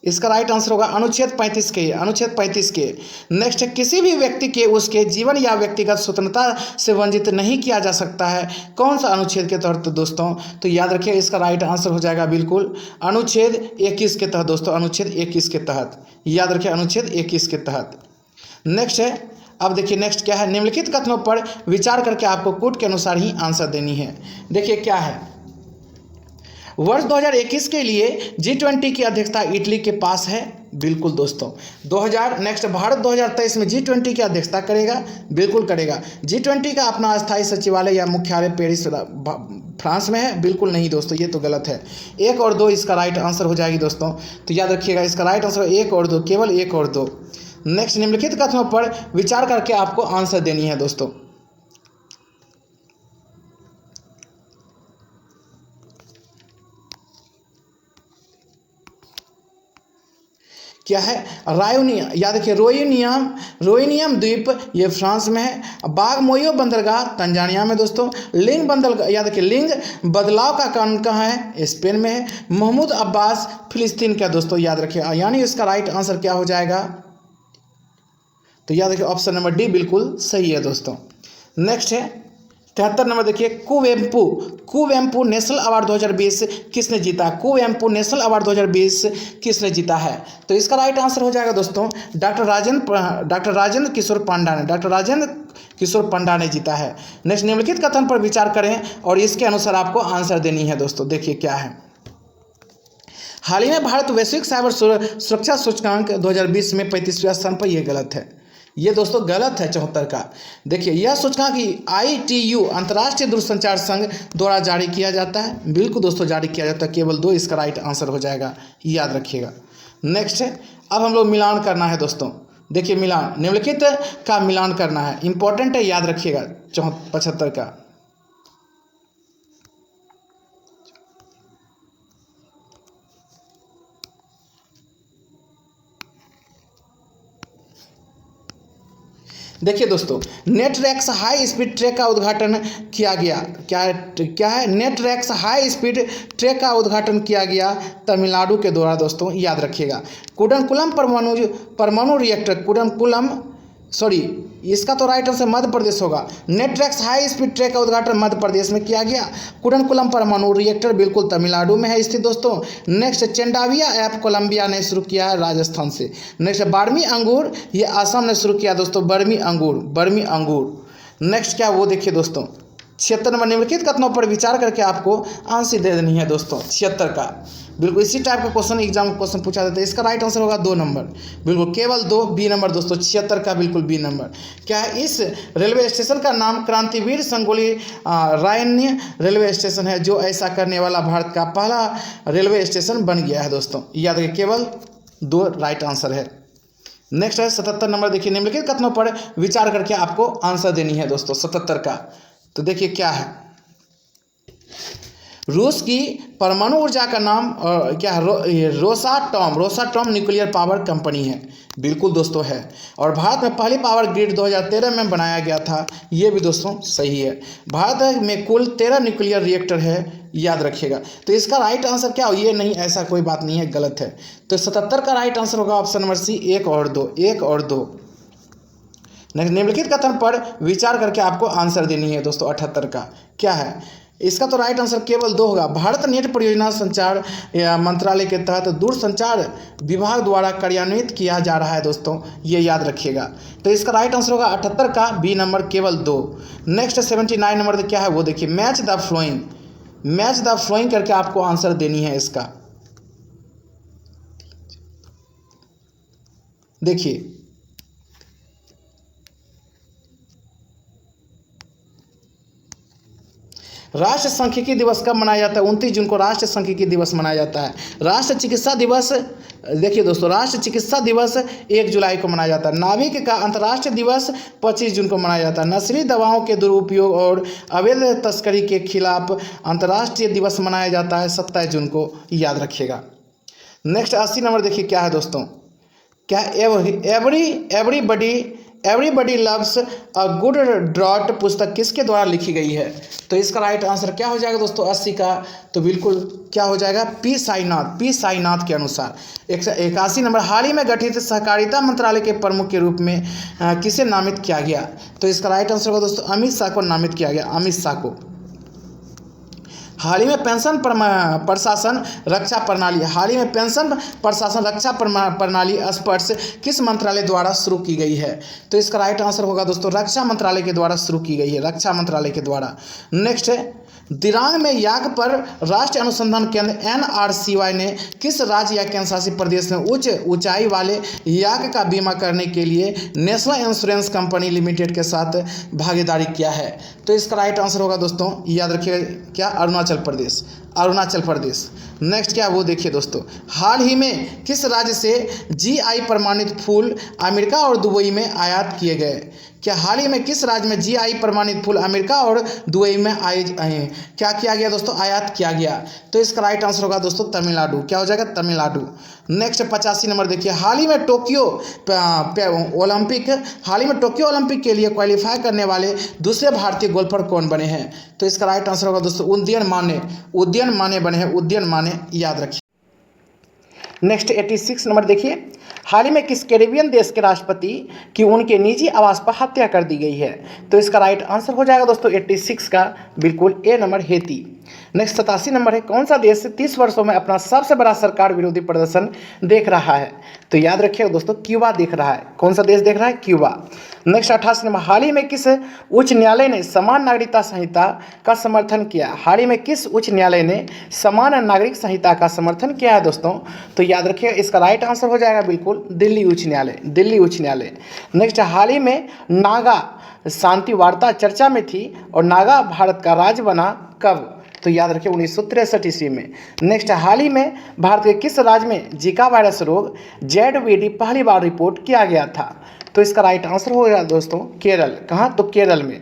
इसका राइट आंसर होगा अनुच्छेद 35 के, अनुच्छेद 35 के। नेक्स्ट है, किसी भी व्यक्ति के उसके जीवन या व्यक्तिगत स्वतंत्रता से वंचित नहीं किया जा सकता है। कौन सा अनुच्छेद के तहत दोस्तों, तो याद रखिए इसका राइट आंसर हो जाएगा बिल्कुल अनुच्छेद 21 के तहत दोस्तों, अनुच्छेद 21 के तहत, याद रखिए अनुच्छेद 21 के तहत। नेक्स्ट है, अब देखिए नेक्स्ट क्या है, निम्नलिखित कथनों पर विचार करके आपको कोड के अनुसार ही आंसर देनी है। देखिए क्या है, वर्ष 2021 के लिए G20 की अध्यक्षता इटली के पास है। बिल्कुल दोस्तों, 2000 नेक्स्ट, भारत 2023 में G20 की अध्यक्षता करेगा, बिल्कुल करेगा। G20 का अपना अस्थायी सचिवालय या मुख्यालय पेरिस फ्रांस में है, बिल्कुल नहीं दोस्तों, ये तो गलत है। 1 और 2 इसका राइट आंसर हो जाएगी दोस्तों। तो याद रखिएगा इसका राइट आंसर 1 और 2, केवल 1 और 2। नेक्स्ट, निम्नलिखित कथनों पर विचार करके आपको आंसर देनी है दोस्तों। क्या है, रायोनिया, याद रखिए रोइनियम द्वीप ये फ्रांस में है। बागमोयो बंदरगाह तंजानिया में दोस्तों। लिंग बंदरगाह, याद रखिए लिंग बदलाव का कानून कहाँ है, स्पेन में है। महमूद अब्बास फिलिस्तीन का दोस्तों, याद रखिए, यानी इसका राइट आंसर क्या हो जाएगा, तो याद रखिए ऑप्शन नंबर डी बिल्कुल सही है दोस्तों। नेक्स्ट है 73 नंबर, देखिए कुवेम्पू नेशनल अवार्ड 2020 किसने जीता, कुवेम्पू नेशनल अवार्ड 2020 किसने जीता है। तो इसका राइट आंसर हो जाएगा दोस्तों डॉक्टर राजेंद्र किशोर पांडा ने, डॉक्टर राजेंद्र किशोर पंडा ने जीता है। नेक्स्ट, निम्नलिखित कथन पर विचार करें और इसके अनुसार आपको आंसर देनी है दोस्तों। देखिए क्या है। हाल ही में भारत वैश्विक साइबर सुरक्षा सूचकांक 2020 में 35वें स्थान पर, यह गलत है। ये दोस्तों गलत है 74 का। देखिए यह सूचकांक ITU अंतर्राष्ट्रीय दूरसंचार संघ द्वारा जारी किया जाता है। बिल्कुल दोस्तों जारी किया जाता है, केवल 2 इसका राइट आंसर हो जाएगा, याद रखिएगा। नेक्स्ट है, अब हम लोग मिलान करना है दोस्तों। देखिए मिलान, निम्नलिखित का मिलान करना है, इंपॉर्टेंट है, याद रखिएगा 75 का। देखिए दोस्तों, नेटरैक्स हाई स्पीड ट्रैक का उद्घाटन किया गया। क्या है नेटरैक्स हाई स्पीड ट्रैक का उद्घाटन किया गया तमिलनाडु के द्वारा दोस्तों, याद रखिएगा। कुडनकुलम परमाणु रिएक्टर, इसका तो राइट आंसर मध्य प्रदेश होगा। नेटरैक्स हाई स्पीड ट्रैक का उद्घाटन मध्य प्रदेश में किया गया। कुडनकुलम परमाणु रिएक्टर बिल्कुल तमिलनाडु में है स्थित दोस्तों। नेक्स्ट, चेंडाविया ऐप कोलंबिया ने शुरू किया है राजस्थान से। नेक्स्ट, बर्मी अंगूर, ये असम ने शुरू किया दोस्तों, बर्मी अंगूर। नेक्स्ट क्या, वो देखिए दोस्तों 76 नंबर, निम्नलिखित कथनों पर विचार करके आपको आंसर दे देनी है दोस्तों। 76 का बिल्कुल इसी टाइप का क्वेश्चन एग्जाम में क्वेश्चन पूछा जाता है। इसका राइट आंसर होगा 2 नंबर, बिल्कुल केवल 2, बी नंबर दोस्तों। 76 का बिल्कुल बी नंबर। क्या है, इस रेलवे स्टेशन का नाम क्रांतिवीर संगोली रायन्य रेलवे स्टेशन है, जो ऐसा करने वाला भारत का पहला रेलवे स्टेशन बन गया है दोस्तों, याद रखिए, केवल 2 राइट आंसर है। नेक्स्ट है 77 नंबर, देखिए निम्नलिखित कथनों पर विचार करके आपको आंसर देनी है दोस्तों 77 का। तो देखिए क्या है, रूस की परमाणु ऊर्जा का नाम क्या है, रोसाटॉम न्यूक्लियर पावर कंपनी है, बिल्कुल दोस्तों है। और भारत में पहली पावर ग्रिड 2013 में बनाया गया था, ये भी दोस्तों सही है। भारत में कुल 13 न्यूक्लियर रिएक्टर है, याद रखिएगा। तो इसका राइट आंसर क्या हो, ये नहीं, ऐसा कोई बात नहीं है, गलत है। तो 77 का राइट आंसर होगा ऑप्शन नंबर सी, 1 और 2। निम्नलिखित कथन पर विचार करके आपको आंसर देनी है दोस्तों 78 का। क्या है, इसका तो राइट आंसर केवल 2 होगा। भारत नेट परियोजना संचार मंत्रालय के तहत दूरसंचार विभाग द्वारा कार्यान्वित किया जा रहा है दोस्तों, ये याद रखिएगा। तो इसका राइट आंसर होगा 78 का बी नंबर, केवल 2। नेक्स्ट 79 नंबर क्या है, वो देखिए, मैच द फ्लोइंग करके आपको आंसर देनी है इसका। देखिए राष्ट्रीय सांख्यिकी दिवस कब मनाया जाता है, 29 जून को राष्ट्रीय सांख्यिकी दिवस मनाया जाता है। राष्ट्रीय चिकित्सा दिवस, देखिए दोस्तों, राष्ट्रीय चिकित्सा दिवस 1 जुलाई को मनाया जाता है। नाविक का अंतर्राष्ट्रीय दिवस 25 जून को मनाया जाता है। नशीली दवाओं के दुरुपयोग और अवैध तस्करी के खिलाफ अंतर्राष्ट्रीय दिवस मनाया जाता है 27 जून को, याद रखिएगा। नेक्स्ट 80 नंबर देखिए क्या है दोस्तों, क्या everybody loves a good drought पुस्तक किसके द्वारा लिखी गई है। तो इसका राइट आंसर क्या हो जाएगा दोस्तों 80 का, तो बिल्कुल क्या हो जाएगा, पी साईनाथ के अनुसार। 81 नंबर, हाल ही में गठित सहकारिता मंत्रालय के प्रमुख के रूप में किसे नामित किया गया। तो इसका राइट आंसर होगा दोस्तों अमित शाह को नामित किया गया, अमित शाह को। हाल ही में पेंशन प्रशासन रक्षा प्रणाली स्पर्श किस मंत्रालय द्वारा शुरू की गई है। तो इसका राइट आंसर होगा दोस्तों रक्षा मंत्रालय के द्वारा शुरू की गई है, रक्षा मंत्रालय के द्वारा। नेक्स्ट है, दिरांग में याक पर राष्ट्रीय अनुसंधान केंद्र NRCY ने किस राज्य या केंद्र शासित प्रदेश में उच्च ऊंचाई वाले याक का बीमा करने के लिए नेशनल इंश्योरेंस कंपनी लिमिटेड के साथ भागीदारी किया है। तो इसका राइट आंसर होगा दोस्तों, याद रखिएगा, क्या, अरुणाचल प्रदेश। नेक्स्ट क्या, वो देखिए दोस्तों, हाल ही में किस राज्य से GI प्रमाणित फूल अमेरिका और दुबई में आयात किए गए। क्या हाल ही में किस राज्य में GI प्रमाणित फूल अमेरिका और दुबई में क्या किया गया दोस्तों, आयात किया गया। तो इसका राइट आंसर होगा दोस्तों तमिलनाडु, क्या हो जाएगा, तमिलनाडु। नेक्स्ट 85 नंबर देखिए, हाल ही में टोक्यो ओलंपिक के लिए क्वालिफाई करने वाले दूसरे भारतीय गोल्फर कौन बने हैं। तो इसका राइट आंसर होगा दोस्तों उदयन माने बने हैं, उदयन माने, याद रखिए। नेक्स्ट 86 नंबर देखिए, हाल ही में किस कैरेबियन देश के राष्ट्रपति की उनके निजी आवास पर हत्या कर दी गई है। तो इसका राइट आंसर हो जाएगा दोस्तों 86 का बिल्कुल ए नंबर, हेती। नेक्स्ट 87 नंबर है, कौन सा देश 30 वर्षों में अपना सबसे बड़ा सरकार विरोधी प्रदर्शन देख रहा है? तो याद रखिएगा दोस्तों, क्यूबा देख रहा है। कौन सा देश देख रहा है? क्यूबा। नेक्स्ट 88 नंबर, हाल ही में किस उच्च न्यायालय ने समान नागरिकता संहिता का समर्थन किया? हाल ही में किस उच्च न्यायालय ने समान नागरिक संहिता का समर्थन किया है दोस्तों? तो याद रखिएगा, इसका राइट आंसर हो जाएगा बिल्कुल दिल्ली उच्च न्यायालय, दिल्ली उच्च न्यायालय। नेक्स्ट, हाल ही में नागा शांति वार्ता चर्चा में थी और नागा भारत का राज्य बना कब? तो याद रखिए 1963 ईस्वी में। नेक्स्ट, हाल ही में भारत के किस राज्य में जीका वायरस रोग ZVD पहली बार रिपोर्ट किया गया था? तो इसका राइट आंसर होगा दोस्तों केरल। कहाँ? तो केरल में।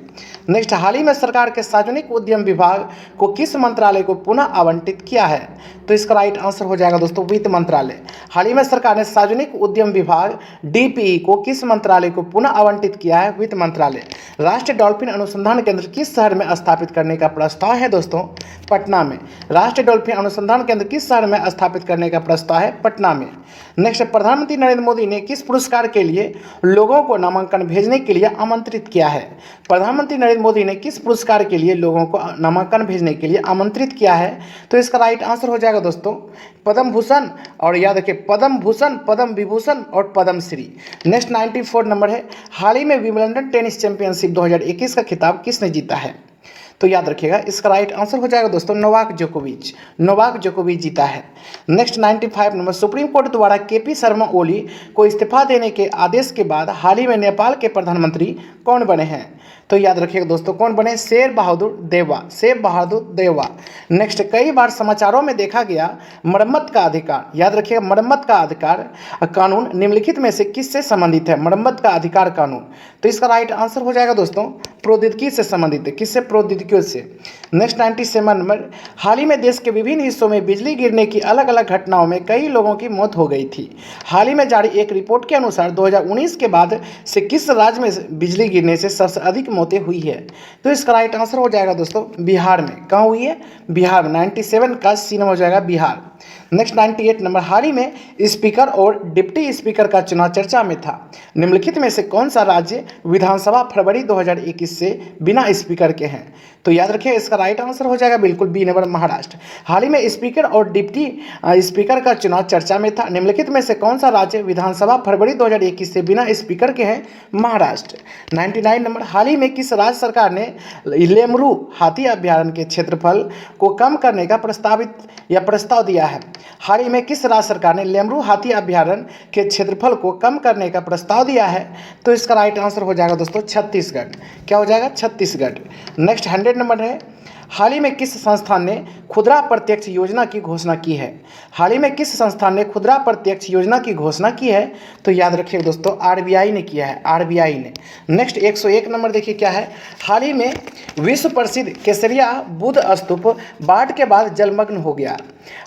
नेक्स्ट, हाल ही में सरकार के सार्वजनिक उद्यम विभाग को किस मंत्रालय को पुनः आवंटित किया है? तो इसका राइट आंसर हो जाएगा दोस्तों वित्त मंत्रालय। हाल ही में सरकार ने सार्वजनिक उद्यम विभाग DPE को किस मंत्रालय को पुनः आवंटित किया है? वित्त मंत्रालय। राष्ट्रीय डॉल्फिन अनुसंधान केंद्र किस शहर में स्थापित करने का प्रस्ताव है दोस्तों? पटना में। राष्ट्रीय डॉल्फिन अनुसंधान केंद्र किस शहर में स्थापित करने का प्रस्ताव है? पटना में। नेक्स्ट, प्रधानमंत्री नरेंद्र मोदी ने किस पुरस्कार के लिए लोगों को नामांकन भेजने के लिए आमंत्रित किया है? प्रधानमंत्री नरेंद्र मोदी ने किस पुरस्कार के लिए लोगों को नामांकन भेजने के लिए आमंत्रित किया है? तो इसका राइट आंसर हो जाएगा दोस्तों पद्म भूषण, और याद रखिए पद्म भूषण, पद्म विभूषण और पद्म श्री। नेक्स्ट 94 नंबर है, हाल ही में विंबलडन टेनिस चैंपियनशिप 2021 का खिताब किसने जीता है? तो याद रखिएगा, इसका राइट आंसर हो जाएगा दोस्तों नोवाक जोकोविच, नोवाक जोकोविच जीता है। नेक्स्ट 95 नंबर, सुप्रीम कोर्ट द्वारा KP शर्मा ओली को इस्तीफा देने के आदेश के बाद हाल ही में नेपाल के प्रधानमंत्री कौन बने हैं? तो याद रखिएगा दोस्तों कौन बने? शेर बहादुर देउवा, शेर बहादुर देउवा। नेक्स्ट, कई बार समाचारों में देखा गया मरम्मत का अधिकार, याद रखिएगा मरम्मत का अधिकार कानून निम्नलिखित में से किससे संबंधित है? मरम्मत का अधिकार कानून। तो इसका राइट आंसर हो जाएगा दोस्तों प्रौद्योगिकी से संबंधित है। किससे? प्रौद्योगिकियों से। नेक्स्ट 97 नंबर, हाल ही में देश के विभिन्न हिस्सों में बिजली गिरने की अलग अलग घटनाओं में कई लोगों की मौत हो गई थी। हाल ही में जारी एक रिपोर्ट के अनुसार 2019 के बाद से किस राज्य में बिजली गिरने से सबसे अधिक मौतें हुई है? तो इसका राइट आंसर हो जाएगा दोस्तों बिहार में। कहाँ हुई है? बिहार में। 97 का सी नंबर हो जाएगा बिहार। नेक्स्ट 98 नंबर, हाल ही में स्पीकर और डिप्टी स्पीकर का चुनाव चर्चा में था। निम्नलिखित में से कौन सा राज्य विधानसभा फरवरी 2021 से बिना स्पीकर के हैं? तो याद रखिए, इसका राइट आंसर हो जाएगा बिल्कुल बी नंबर महाराष्ट्र। हाल ही में स्पीकर और डिप्टी स्पीकर का चुनाव चर्चा में था। निम्नलिखित में से कौन सा राज्य विधानसभा फरवरी 2021 से बिना स्पीकर के हैं? महाराष्ट्र। 99 नंबर, हाल ही में किस राज्य सरकार ने लेमरू हाथी अभ्यारण्य के क्षेत्रफल को कम करने का प्रस्ताव दिया है? हाल ही में किस राज्य सरकार ने लेमरू हाथी अभ्यारण्य के क्षेत्रफल को कम करने का प्रस्ताव दिया है? तो इसका राइट आंसर हो जाएगा दोस्तों छत्तीसगढ़। क्या हो जाएगा? छत्तीसगढ़। नेक्स्ट 100 नंबर है, हाल ही में किस संस्थान ने खुदरा प्रत्यक्ष योजना की घोषणा की है? हाल ही में किस संस्थान ने खुदरा प्रत्यक्ष योजना की घोषणा की है? तो याद रखिएगा दोस्तों RBI ने किया है, RBI ने। नेक्स्ट 101 नंबर देखिए क्या है, हाल ही में विश्व प्रसिद्ध केसरिया बुद्ध स्तूप बाढ़ के बाद जलमग्न हो गया,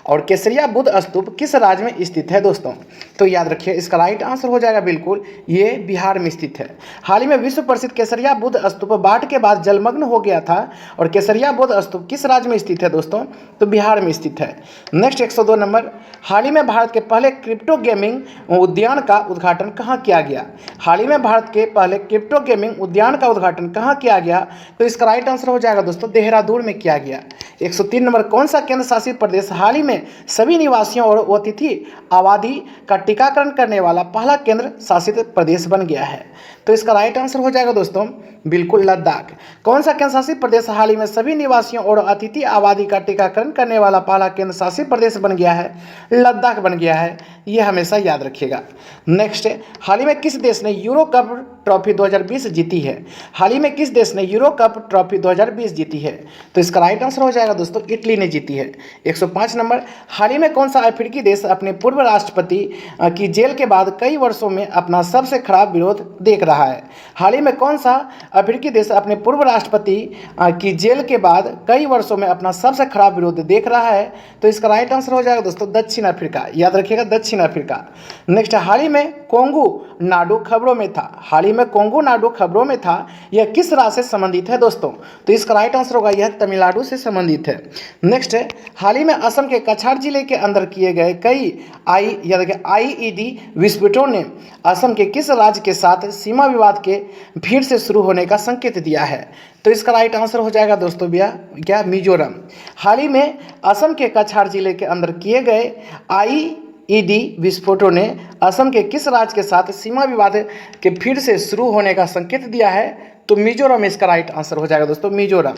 और केसरिया बुद्ध स्तूप किस राज्य में स्थित है दोस्तों? तो याद रखिए, इसका राइट आंसर हो जाएगा बिल्कुल ये बिहार में स्थित है। हाल ही में विश्व प्रसिद्ध केसरिया बुद्ध स्तूप बाढ़ के बाद जलमग्न हो गया था, और केसरिया बुद्ध स्तूप किस राज्य में स्थित है दोस्तों? तो बिहार में स्थित है। नेक्स्ट 102 नंबर, हाल ही में भारत के पहले क्रिप्टो गेमिंग उद्यान का उद्घाटन कहाँ किया गया? हाल ही में भारत के पहले क्रिप्टो गेमिंग उद्यान का उद्घाटन कहाँ किया गया? तो इसका राइट आंसर हो जाएगा दोस्तों देहरादून में किया गया। 103 नंबर, कौन सा केंद्र शासित प्रदेश हाल ही में सभी निवासियों और अतिथि आबादी का टीकाकरण करने वाला पहला केंद्र शासित प्रदेश बन गया है? तो इसका राइट आंसर हो जाएगा दोस्तों बिल्कुल लद्दाख। कौन सा केंद्र शासित प्रदेश हाल ही में सभी निवासियों और अतिथि आबादी का टीकाकरण करने वाला पहला केंद्र शासित प्रदेश बन गया है? लद्दाख बन गया है, यह हमेशा याद रखिएगा। नेक्स्ट, हाल ही में किस देश ने यूरो कप ट्रॉफी 2020 जीती है? हाल ही में किस देश ने यूरो कप ट्रॉफी 2020 जीती है? तो इसका राइट आंसर हो जाएगा दोस्तों इटली ने जीती है। 105 नंबर, हाल ही में कौन सा अफ्रीकी देश अपने पूर्व राष्ट्रपति की जेल के बाद कई वर्षों में अपना सबसे खराब विरोध देख रहा है? हाल ही में कौन सा अफ्रीकी देश अपने पूर्व राष्ट्रपति की जेल के बाद कई वर्षों में अपना सबसे खराब विरोध देख रहा है? तो इसका राइट आंसर हो जाएगा दोस्तों दक्षिण अफ्रीका। याद रखिएगा दक्षिण अफ्रीका। नेक्स्ट, हाल ही में कोंगू नाडु खबरों में था। हाल ही में कोंगू नाडु खबरों में था, यह किस राज्य से संबंधित है दोस्तों? तो इसका राइट आंसर होगा यह तमिलनाडु से संबंधित है। नेक्स्ट है, हाल ही में असम के कछार जिले के अंदर किए गए कई आईईडी विस्फोटों ने असम के किस राज्य के साथ सीमा विवाद के फिर से शुरू होने का संकेत दिया है? तो इसका राइट आंसर हो जाएगा दोस्तों भैया क्या, मिजोरम। हाल ही में असम के कछार जिले के अंदर किए गए आईईडी विस्फोटों ने असम के किस राज्य के साथ सीमा विवाद के फिर से शुरू होने का संकेत दिया है? तो मिजोरम इसका राइट आंसर हो जाएगा दोस्तों, मिजोरम।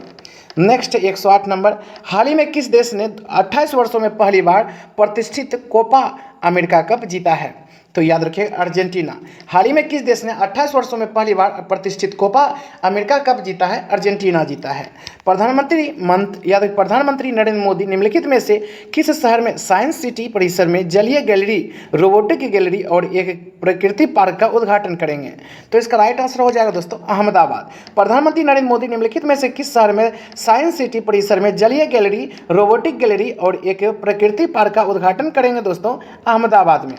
नेक्स्ट 108 नंबर, हाल ही में किस देश ने 28 वर्षों में पहली बार प्रतिष्ठित कोपा अमेरिका कप जीता है? तो याद रखिए अर्जेंटीना। हाल ही में किस देश ने 28 वर्षों में पहली बार प्रतिष्ठित कोपा अमेरिका कप जीता है? अर्जेंटीना जीता है। प्रधानमंत्री नरेंद्र मोदी निम्नलिखित में से किस शहर में साइंस सिटी परिसर में जलीय गैलरी, रोबोटिक गैलरी और एक प्रकृति पार्क का उद्घाटन करेंगे? तो इसका राइट आंसर हो जाएगा दोस्तों अहमदाबाद। प्रधानमंत्री नरेंद्र मोदी निम्नलिखित में से किस शहर में साइंस सिटी परिसर में जलीय गैलरी, रोबोटिक गैलरी और एक प्रकृति पार्क का उद्घाटन करेंगे दोस्तों? अहमदाबाद में।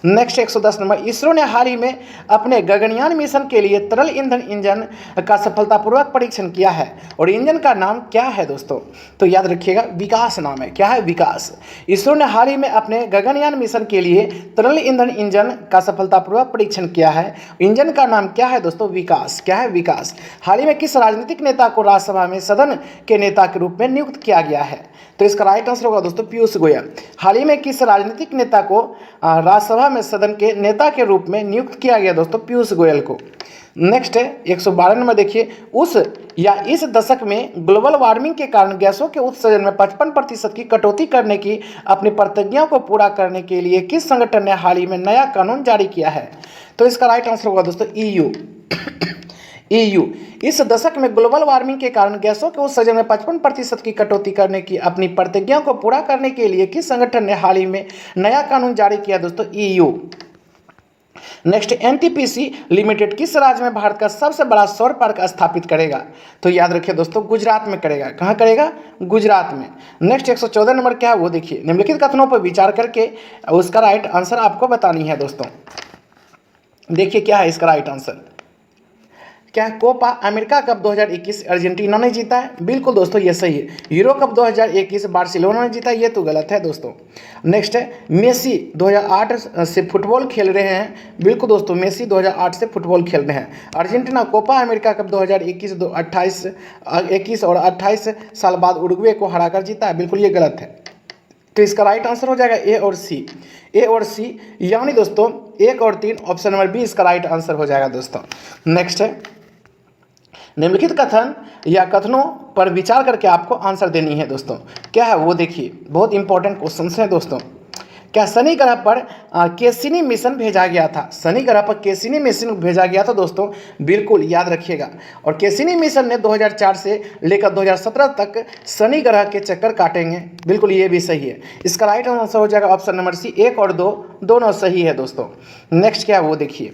नेक्स्ट 110 नंबर, इसरो ने हाल ही में अपने गगनयान मिशन के लिए तरल ईंधन इंजन का सफलतापूर्वक परीक्षण किया है और इंजन का नाम क्या है दोस्तों? तो याद रखिएगा विकास नाम है। क्या है? विकास। इसरो ने हाल ही में अपने गगनयान मिशन के लिए तरल ईंधन इंजन का सफलतापूर्वक परीक्षण किया है। इंजन का नाम क्या है दोस्तों? विकास। क्या है? विकास। हाल ही में किस राजनीतिक नेता को राज्यसभा में सदन के नेता के रूप में नियुक्त किया गया है? तो इसका राइट आंसर होगा दोस्तों पीयूष गोयल। हाल ही में किस राजनीतिक नेता को राज्यसभा में सदन के नेता के रूप में नियुक्त किया गया दोस्तों? पीयूष गोयल को। नेक्स्ट है 112 नंबर, देखिए इस दशक में ग्लोबल वार्मिंग के कारण गैसों के उत्सर्जन में 55% की कटौती करने की अपनी प्रतिज्ञा को पूरा करने के लिए किस संगठन ने हाल ही में नया कानून जारी किया है? तो इसका राइट आंसर होगा दोस्तों EU। इस दशक में ग्लोबल वार्मिंग के कारण गैसों के उत्सर्जन में 55% की कटौती करने की अपनी प्रतिज्ञा को पूरा करने के लिए किस संगठन ने हाल ही में नया कानून जारी किया दोस्तों? EU। नेक्स्ट, NTPC लिमिटेड किस राज्य में भारत का सबसे बड़ा सौर पार्क स्थापित करेगा? तो याद रखिए दोस्तों गुजरात में करेगा। कहाँ करेगा? गुजरात में। नेक्स्ट 114 नंबर क्या है वो देखिए, निम्नलिखित कथनों पर विचार करके उसका राइट आंसर आपको बतानी है दोस्तों। देखिए क्या है इसका राइट आंसर, क्या कोपा अमेरिका कप 2021 अर्जेंटीना ने जीता है? बिल्कुल दोस्तों ये सही है। यूरो कप 2021 बार्सिलोना ने जीता, ये तो गलत है दोस्तों। नेक्स्ट है, मेसी 2008 से फुटबॉल खेल रहे हैं। बिल्कुल दोस्तों मेसी 2008 से फुटबॉल खेल रहे हैं। अर्जेंटीना कोपा अमेरिका कप 2021 और 28 साल बाद उरुग्वे को हराकर जीता है। बिल्कुल ये गलत है। तो इसका राइट आंसर हो जाएगा ए और सी। यानी दोस्तों 1 और 3 ऑप्शन नंबर बी इसका राइट आंसर हो जाएगा दोस्तों। नेक्स्ट है, निम्नलिखित कथन या कथनों पर विचार करके आपको आंसर देनी है दोस्तों। क्या है वो देखिए, बहुत इंपॉर्टेंट क्वेश्चन है दोस्तों। क्या शनि ग्रह पर कैसिनी मिशन भेजा गया था? शनि ग्रह पर कैसिनी मिशन भेजा गया था दोस्तों, बिल्कुल याद रखिएगा। और कैसिनी मिशन ने 2004 से लेकर 2017 तक शनि ग्रह के चक्कर काटेंगे। बिल्कुल ये भी सही है। इसका राइट आंसर हो जाएगा ऑप्शन नंबर सी। 1 और 2 दोनों सही है दोस्तों। नेक्स्ट क्या है वो देखिए,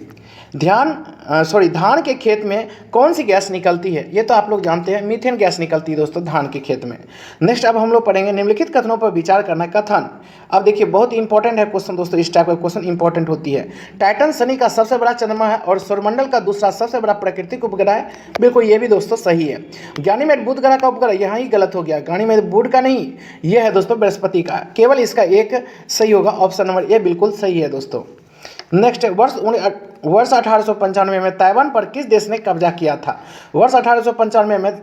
धान के खेत में कौन सी गैस निकलती है? ये तो आप लोग जानते हैं, मीथेन गैस निकलती है दोस्तों धान के खेत में। नेक्स्ट अब हम लोग पढ़ेंगे निम्नलिखित कथनों पर विचार करना। कथन, अब देखिए बहुत इंपॉर्टेंट है क्वेश्चन दोस्तों, इस टाइप का क्वेश्चन इंपॉर्टेंट होती है। टाइटन शनि का सबसे बड़ा चंद्रमा है और सौरमंडल का दूसरा सबसे बड़ा प्राकृतिक उपग्रह है। बिल्कुल ये भी दोस्तों सही है। गैनीमेड बुध ग्रह का उपग्रह, यहाँ ही गलत हो गया, गैनीमेड बुध का नहीं, ये है दोस्तों बृहस्पति का। केवल इसका एक सही होगा, ऑप्शन नंबर ए बिल्कुल सही है दोस्तों। नेक्स्ट, वर्ष 1895 में ताइवान पर किस देश ने कब्जा किया था? वर्ष 1895 में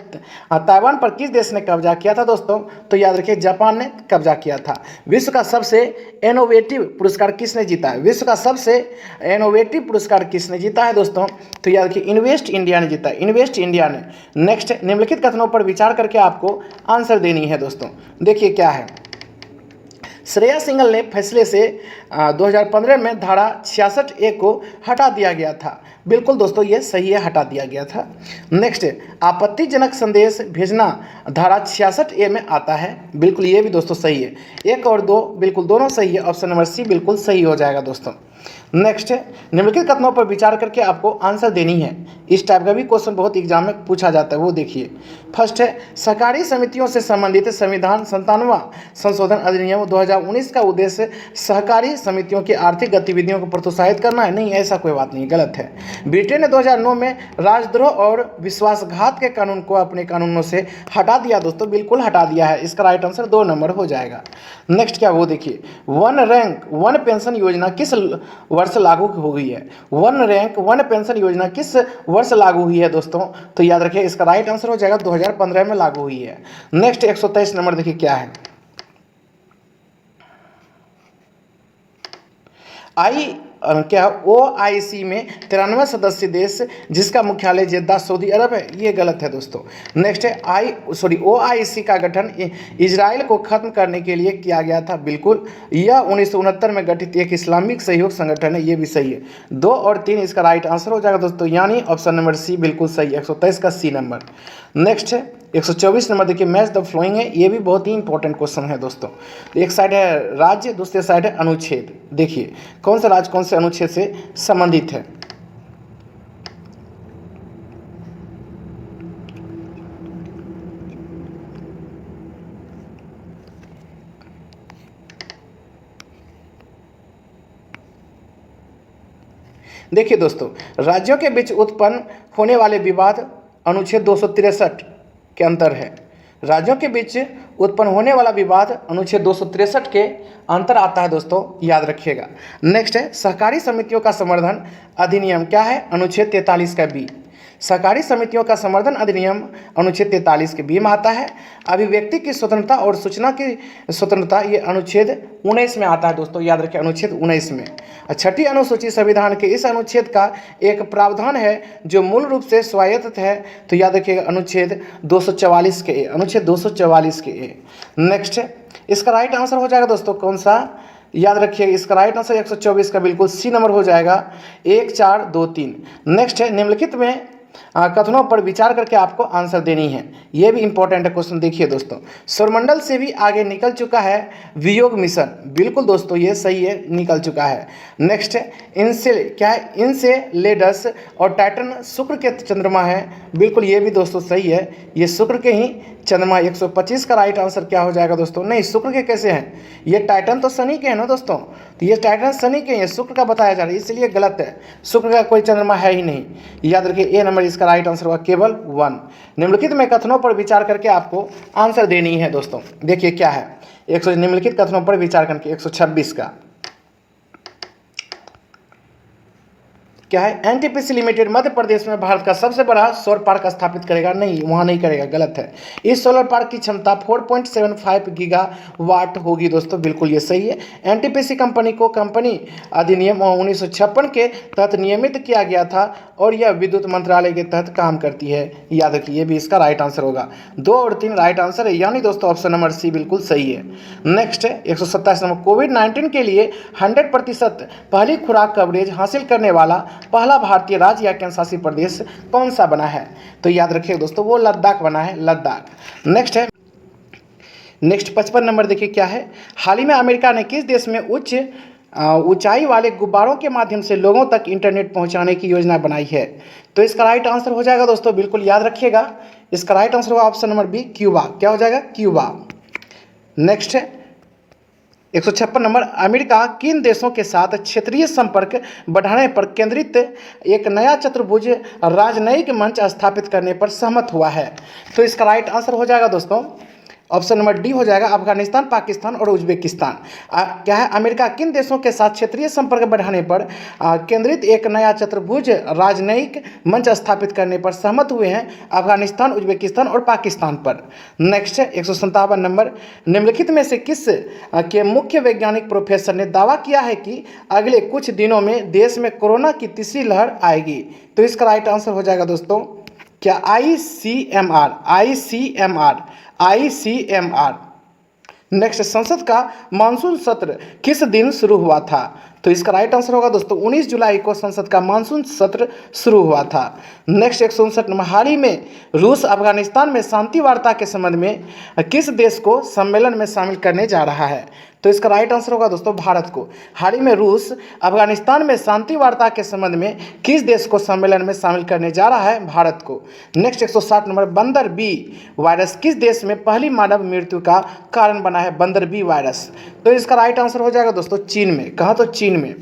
ताइवान पर किस देश ने कब्जा किया था दोस्तों? तो याद रखिए जापान ने कब्जा किया था। विश्व का सबसे इनोवेटिव पुरस्कार किसने जीता है? विश्व का सबसे इनोवेटिव पुरस्कार किसने जीता है दोस्तों? तो याद रखिए इन्वेस्ट इंडिया ने जीता है, इन्वेस्ट इंडिया ने। नेक्स्ट, निम्नलिखित कथनों पर विचार करके आपको आंसर देनी है दोस्तों। देखिए क्या है, श्रेया सिंघल ने फैसले से 2015 में धारा 66A को हटा दिया गया था। बिल्कुल दोस्तों ये सही है, हटा दिया गया था। नेक्स्ट, आपत्तिजनक संदेश भेजना धारा 66A में आता है। बिल्कुल ये भी दोस्तों सही है। 1 और 2 बिल्कुल दोनों सही है, ऑप्शन नंबर सी बिल्कुल सही हो जाएगा दोस्तों। नेक्स्ट है, निम्नलिखित कथनों पर विचार करके आपको आंसर देनी है। इस टाइप का भी क्वेश्चन बहुत एग्जाम में पूछा जाता है, वो देखिए। फर्स्ट है, सहकारी समितियों से संबंधित संविधान 97वां संशोधन अधिनियम 2019 का उद्देश्य सहकारी समितियों की आर्थिक गतिविधियों को प्रोत्साहित करना है। नहीं, ऐसा कोई बात नहीं, गलत है। ब्रिटेन ने 2009 में राजद्रोह और विश्वासघात के कानून को अपने कानूनों से हटा दिया दोस्तों, बिल्कुल हटा दिया है। इसका राइट आंसर 2 नंबर हो जाएगा। नेक्स्ट क्या, वो देखिए, वन रैंक वन पेंशन योजना किस वर्ष लागू हो गई है? वन रैंक वन पेंशन योजना किस वर्ष लागू हुई है दोस्तों? तो याद रखिए, इसका राइट आंसर हो जाएगा 2015 में लागू हुई है। नेक्स्ट 123 नंबर देखिए क्या है। क्या OIC में 93 सदस्य देश जिसका मुख्यालय जेद्दा सऊदी अरब है, ये गलत है दोस्तों। नेक्स्ट है OIC का गठन इजराइल को खत्म करने के लिए किया गया था, बिल्कुल। यह 1969 में गठित एक इस्लामिक सहयोग संगठन है, ये भी सही है। 2 और 3 इसका राइट आंसर हो जाएगा दोस्तों, यानी ऑप्शन नंबर सी बिल्कुल सही, 123 का सी नंबर। नेक्स्ट है 124 नंबर देखिए, मैच द फ्लोइंग है, ये भी बहुत ही इंपॉर्टेंट क्वेश्चन है दोस्तों। एक साइड है राज्य, दूसरे साइड है अनुच्छेद। देखिए कौन सा राज्य कौन से अनुच्छेद से संबंधित है। देखिए दोस्तों, राज्यों के बीच उत्पन्न होने वाले विवाद अनुच्छेद 263 के अंतर है। राज्यों के बीच उत्पन्न होने वाला विवाद अनुच्छेद 263 के अंतर आता है दोस्तों, याद रखिएगा। नेक्स्ट है, सहकारी समितियों का संवर्धन अधिनियम क्या है? अनुच्छेद 43 का बी। सहकारी समितियों का संवर्धन अधिनियम अनुच्छेद 43 के बी में आता है। अभिव्यक्ति की स्वतंत्रता और सूचना की स्वतंत्रता, ये अनुच्छेद 19 में आता है दोस्तों, याद रखिए, अनुच्छेद 19 में। छठी अनुसूची संविधान के इस अनुच्छेद का एक प्रावधान है जो मूल रूप से स्वायत्त है, तो याद रखिएगा अनुच्छेद 244 के ए, अनुच्छेद 244 के ए। नेक्स्ट इसका राइट आंसर हो जाएगा दोस्तों कौन सा? याद रखिएगा, इसका राइट आंसर 124 का बिल्कुल सी नंबर हो जाएगा, 1 4 2 3। नेक्स्ट है, निम्नलिखित में कथनों पर विचार करके आपको आंसर देनी है। यह भी इंपॉर्टेंट है क्वेश्चन, देखिए दोस्तों। सौरमंडल से भी आगे निकल चुका है वियोग मिशन, बिल्कुल दोस्तों ये सही है, निकल चुका है। नेक्स्ट है, इनसे क्या है? इनसेलेडस और टाइटन शुक्र के चंद्रमा है, बिल्कुल ये भी दोस्तों सही है, ये शुक्र के ही चंद्रमा। 125 का राइट आंसर क्या हो जाएगा दोस्तों? नहीं, शुक्र के कैसे हैं? ये टाइटन तो शनि के हैं ना दोस्तों, तो ये टाइटन शनि के हैं, शुक्र का बताया जा रहा है, इसलिए गलत है। शुक्र का कोई चंद्रमा है ही नहीं, याद रखिए। ए नंबर इसका राइट आंसर होगा केवल 1। निम्नलिखित में कथनों पर विचार करके आपको आंसर देनी है दोस्तों। देखिए क्या है, निम्नलिखित कथनों पर विचार करके 126 का क्या है? एनटीपीसी लिमिटेड मध्य प्रदेश में भारत का सबसे बड़ा सौर पार्क स्थापित करेगा। नहीं, वहाँ नहीं करेगा, गलत है। इस सोलर पार्क की क्षमता 4.75 गीगावाट होगी दोस्तों, बिल्कुल ये सही है। एनटीपीसी कंपनी को कंपनी अधिनियम 1956 के तहत नियमित किया गया था और यह विद्युत मंत्रालय के तहत काम करती है, याद रखिए, ये भी इसका राइट आंसर होगा। 2 और 3 राइट आंसर है, यानी दोस्तों ऑप्शन नंबर सी बिल्कुल सही है। नेक्स्ट है 127 नंबर, कोविड-19 के लिए 100% पहली खुराक कवरेज हासिल करने वाला पहला भारतीय राज्य या केंद्र शासित प्रदेश कौन सा बना है? तो याद रखिए दोस्तों, वो लद्दाख बना है, लद्दाख। नेक्स्ट 55 नंबर देखिए क्या है? हाल ही में अमेरिका ने किस देश में ऊंचाई वाले गुब्बारों के माध्यम से लोगों तक इंटरनेट पहुंचाने की योजना बनाई है? तो इसका राइट आंसर हो जाएगा दोस्तों, बिल्कुल याद रखिएगा, इसका राइट आंसर होगा ऑप्शन नंबर बी, क्यूबा। क्या हो जाएगा? क्यूबा। नेक्स्ट है 156 नंबर, अमेरिका किन देशों के साथ क्षेत्रीय संपर्क बढ़ाने पर केंद्रित एक नया चतुर्भुज राजनयिक मंच स्थापित करने पर सहमत हुआ है? तो इसका राइट आंसर हो जाएगा दोस्तों ऑप्शन नंबर डी हो जाएगा, अफगानिस्तान, पाकिस्तान और उज्बेकिस्तान। क्या है? अमेरिका किन देशों के साथ क्षेत्रीय संपर्क बढ़ाने पर केंद्रित एक नया चतुर्भुज राजनयिक मंच स्थापित करने पर सहमत हुए हैं? अफगानिस्तान, उज्बेकिस्तान और पाकिस्तान पर। नेक्स्ट 157 नंबर, निम्नलिखित में से किस के मुख्य वैज्ञानिक प्रोफेसर ने दावा किया है कि अगले कुछ दिनों में देश में कोरोना की तीसरी लहर आएगी? तो इसका राइट आंसर हो जाएगा दोस्तों क्या? ICMR। नेक्स्ट, संसद का मानसून सत्र किस दिन शुरू हुआ था? तो इसका राइट आंसर होगा दोस्तों 19 जुलाई को संसद का मानसून सत्र शुरू हुआ था। नेक्स्ट 159 नंबर, हाल ही में रूस अफगानिस्तान में शांति वार्ता के संबंध में किस देश को सम्मेलन में शामिल करने जा रहा है? तो इसका राइट आंसर होगा दोस्तों भारत को। हाल ही में रूस अफगानिस्तान में शांति वार्ता के संबंध में किस देश को सम्मेलन में शामिल करने जा रहा है? भारत को। नेक्स्ट 160 नंबर, बंदर बी वायरस किस देश में पहली मानव मृत्यु का कारण बना है? बंदर बी वायरस। तो इसका राइट आंसर हो जाएगा दोस्तों चीन में। कहाँ? तो चीन में।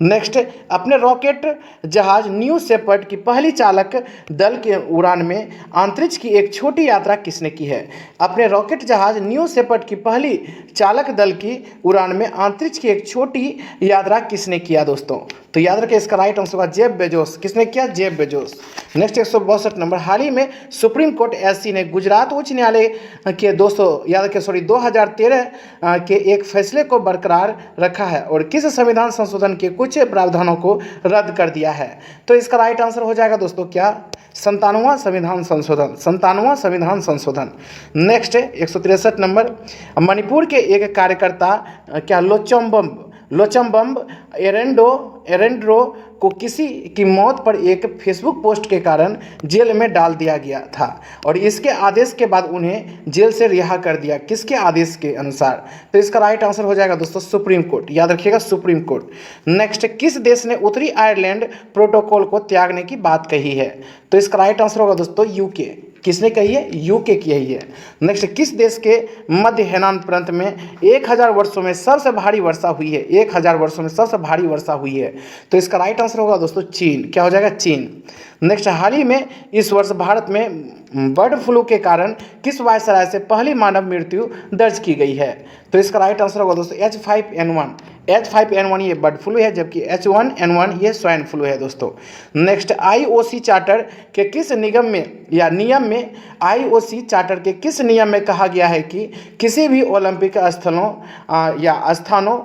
नेक्स्ट, अपने रॉकेट जहाज न्यू शेपर्ड की पहली चालक दल के उड़ान में अंतरिक्ष की एक छोटी यात्रा किसने की है? अपने रॉकेट जहाज न्यू शेपर्ड की पहली चालक दल की उड़ान में अंतरिक्ष की एक छोटी यात्रा किसने किया दोस्तों? तो याद रखिए इसका राइट आंसर होगा जेफ बेजोस। किसने किया? Jeff Bezos. नेक्स्ट 162 नंबर, हाल ही में सुप्रीम कोर्ट एससी ने गुजरात उच्च न्यायालय के 2013 के एक फैसले को बरकरार रखा है और किस संविधान संशोधन के कुछ प्रावधानों को रद्द कर दिया है? तो इसका राइट आंसर हो जाएगा दोस्तों क्या? 97वां संविधान संशोधन। 97वां संविधान संशोधन। नेक्स्ट 163 नंबर, मणिपुर के एक कार्यकर्ता क्या लोचम्बम एरेंड्रो को किसी की मौत पर एक फेसबुक पोस्ट के कारण जेल में डाल दिया गया था और इसके आदेश के बाद उन्हें जेल से रिहा कर दिया। किसके आदेश के अनुसार? तो इसका राइट आंसर हो जाएगा दोस्तों सुप्रीम कोर्ट। याद रखिएगा सुप्रीम कोर्ट। नेक्स्ट, किस देश ने उत्तरी आयरलैंड प्रोटोकॉल को त्यागने की बात कही है? तो इसका राइट आंसर होगा दोस्तों यूके। किसने कही है? यूके की है। नेक्स्ट, किस देश के मध्य हेनान प्रांत में 1000 वर्षों में सबसे भारी वर्षा हुई है? 1000 वर्षों में सबसे भारी वर्षा हुई है। तो इसका राइट आंसर होगा दोस्तों चीन। क्या हो जाएगा? चीन। नेक्स्ट, हाल ही में इस वर्ष भारत में बर्ड फ्लू के कारण किस वायरस से पहली मानव मृत्यु दर्ज की गई है? तो इसका राइट आंसर होगा दोस्तों H5N1। H5N1 ये बर्ड फ्लू है, जबकि H1N1 ये स्वाइन फ्लू है दोस्तों। नेक्स्ट, IOC चार्टर के किस नियम में IOC चार्टर के किस नियम में कहा गया है कि किसी भी ओलंपिक स्थलों या स्थानों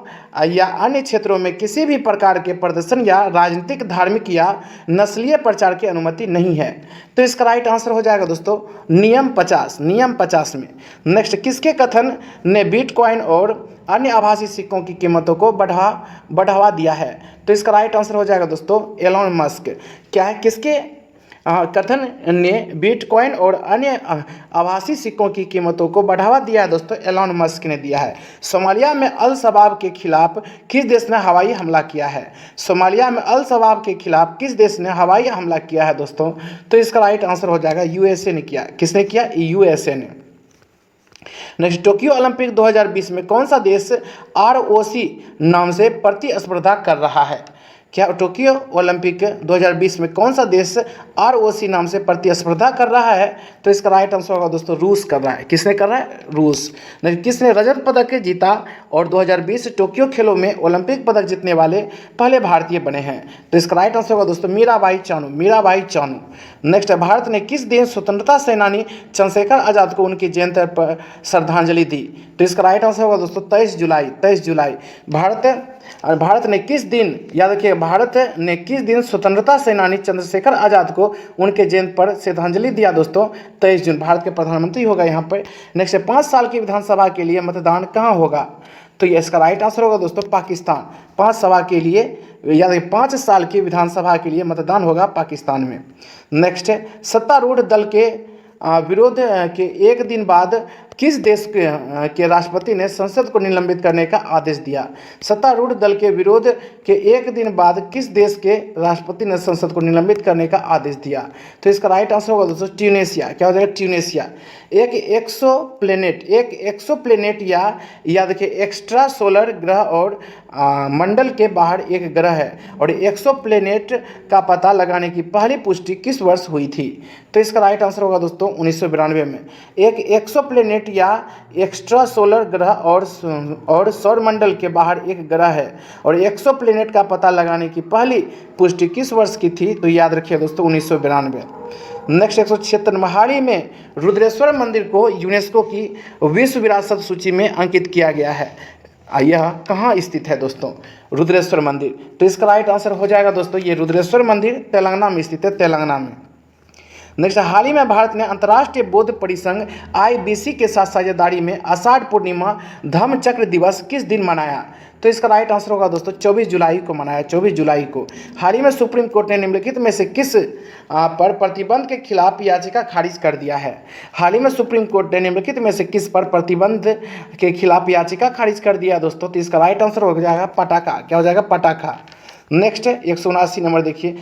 या अन्य क्षेत्रों में किसी भी प्रकार के प्रदर्शन या राजनीतिक, धार्मिक या नस्लीय प्रचार की अनुमति नहीं है? तो इसका राइट आंसर हो जाएगा दोस्तों नियम 50 में। नेक्स्ट, किसके कथन ने बिटकॉइन और अन्य आभासी सिक्कों की कीमतों को बढ़ावा दिया है? तो इसका राइट आंसर हो जाएगा दोस्तों एलोन मस्क। क्या है? किसके कथन ने बिटकॉइन और अन्य आभासी सिक्कों की कीमतों को बढ़ावा दिया है दोस्तों? एलोन मस्क ने दिया है। सोमालिया में अल शबाब के खिलाफ किस देश ने हवाई हमला किया है? सोमालिया में अल शबाब के खिलाफ किस देश ने हवाई हमला किया है दोस्तों? तो इसका राइट आंसर हो जाएगा यूएसए ने किया। किसने किया? यूएसए ने। नेक्स्ट, टोक्यो ओलंपिक 2020 में कौन सा देश ROC नाम से प्रतिस्पर्धा कर रहा है? क्या टोक्यो ओलंपिक 2020 में कौन सा देश ROC नाम से प्रतिस्पर्धा कर रहा है? तो इसका राइट आंसर होगा दोस्तों रूस कर रहा है। किसने कर रहा है? रूस। किसने रजत पदक जीता और 2020 टोक्यो खेलों में ओलंपिक पदक जीतने वाले पहले भारतीय बने हैं? तो इसका राइट आंसर होगा दोस्तों मीराबाई चानू। नेक्स्ट, भारत ने किस दिन स्वतंत्रता सेनानी चंद्रशेखर आजाद को उनकी जयंती पर श्रद्धांजलि दी? तो इसका राइट आंसर होगा दोस्तों 23 जुलाई। भारत ने किस दिन, याद रखिए, भारत ने किस दिन स्वतंत्रता सेनानी चंद्रशेखर आजाद को उनके जयंती पर श्रद्धांजलि दिया दोस्तों? 23 जून। भारत के प्रधानमंत्री होगा यहाँ पर। नेक्स्ट, 5 साल की विधानसभा के लिए मतदान कहाँ होगा? तो ये इसका राइट आंसर होगा दोस्तों पाकिस्तान। 5 सभा के लिए, याद रखिए, 5 साल की विधानसभा के लिए मतदान होगा पाकिस्तान में। नेक्स्ट, सत्तारूढ़ दल के विरोध के एक दिन बाद किस देश के राष्ट्रपति ने संसद को निलंबित करने का आदेश दिया? सत्तारूढ़ दल के विरोध के एक दिन बाद किस देश के राष्ट्रपति ने संसद को निलंबित करने का आदेश दिया? तो इसका राइट आंसर होगा दोस्तों ट्यूनेशिया। क्या हो जाएगा? ट्यूनेशिया। एक एक्सोप्लेनेट या याद रखिए एक्स्ट्रा सोलर ग्रह और मंडल के बाहर एक ग्रह है और एक्सोप्लेनेट का पता लगाने की पहली पुष्टि किस वर्ष हुई थी? तो इसका राइट आंसर होगा दोस्तों 1992 में। एक एक्सोप्लेनेट या एक्स्ट्रा सोलर ग्रह और सौरमंडल के बाहर एक ग्रह है और एक्सोप्लेनेट का पता लगाने की पहली पुष्टि किस वर्ष की थी? तो याद रखिए दोस्तों 1992। नेक्स्ट 176 हाल ही में रुद्रेश्वर मंदिर को यूनेस्को की विश्व विरासत सूची में अंकित किया गया है। यह कहाँ स्थित है दोस्तों? रुद्रेश्वर मंदिर। तो इसका राइट आंसर हो जाएगा दोस्तों ये रुद्रेश्वर मंदिर तेलंगाना में स्थित है, तेलंगाना में। नेक्स्ट, हाल ही में भारत ने अंतर्राष्ट्रीय बौद्ध परिसंघ IBC के साथ साझेदारी में आषाढ़ पूर्णिमा धम्म चक्र दिवस किस दिन मनाया? तो इसका राइट आंसर होगा दोस्तों 24 जुलाई को मनाया, 24 जुलाई को। हाल ही में सुप्रीम कोर्ट ने निम्नलिखित में से किस पर प्रतिबंध के खिलाफ याचिका खारिज कर दिया है? हाल ही में सुप्रीम कोर्ट ने निम्नलिखित में से किस पर प्रतिबंध के खिलाफ याचिका खारिज कर दिया दोस्तों? तो इसका राइट आंसर हो जाएगा पटाखा। क्या हो जाएगा? पटाखा। नेक्स्ट 179 नंबर देखिए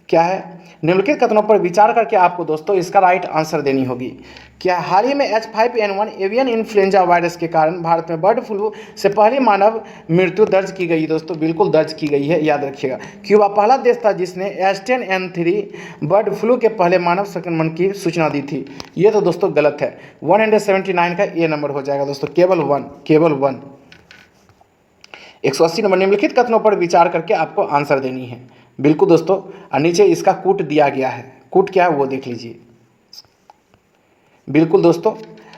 क्या है, निम्नलिखित कथनों पर विचार करके आपको दोस्तों इसका राइट आंसर देनी होगी। क्या हाल ही में H5N1 एवियन इन्फ्लुएंजा वायरस के कारण भारत में बर्ड फ्लू से पहली मानव मृत्यु दर्ज की गई? दोस्तों बिल्कुल दर्ज की गई है, याद रखिएगा। क्यूबा पहला देश था जिसने H10N3 बर्ड फ्लू के पहले मानव संक्रमण की सूचना दी थी। ये तो दोस्तों गलत है। 179 का ए नंबर हो जाएगा दोस्तों, केवल वन। 180 नंबर, निम्नलिखित कथनों पर विचार करके आपको आंसर देनी है। बिल्कुल दोस्तों, और नीचे इसका कूट दिया गया है। कूट क्या है वो देख लीजिए। बिल्कुल दोस्तों,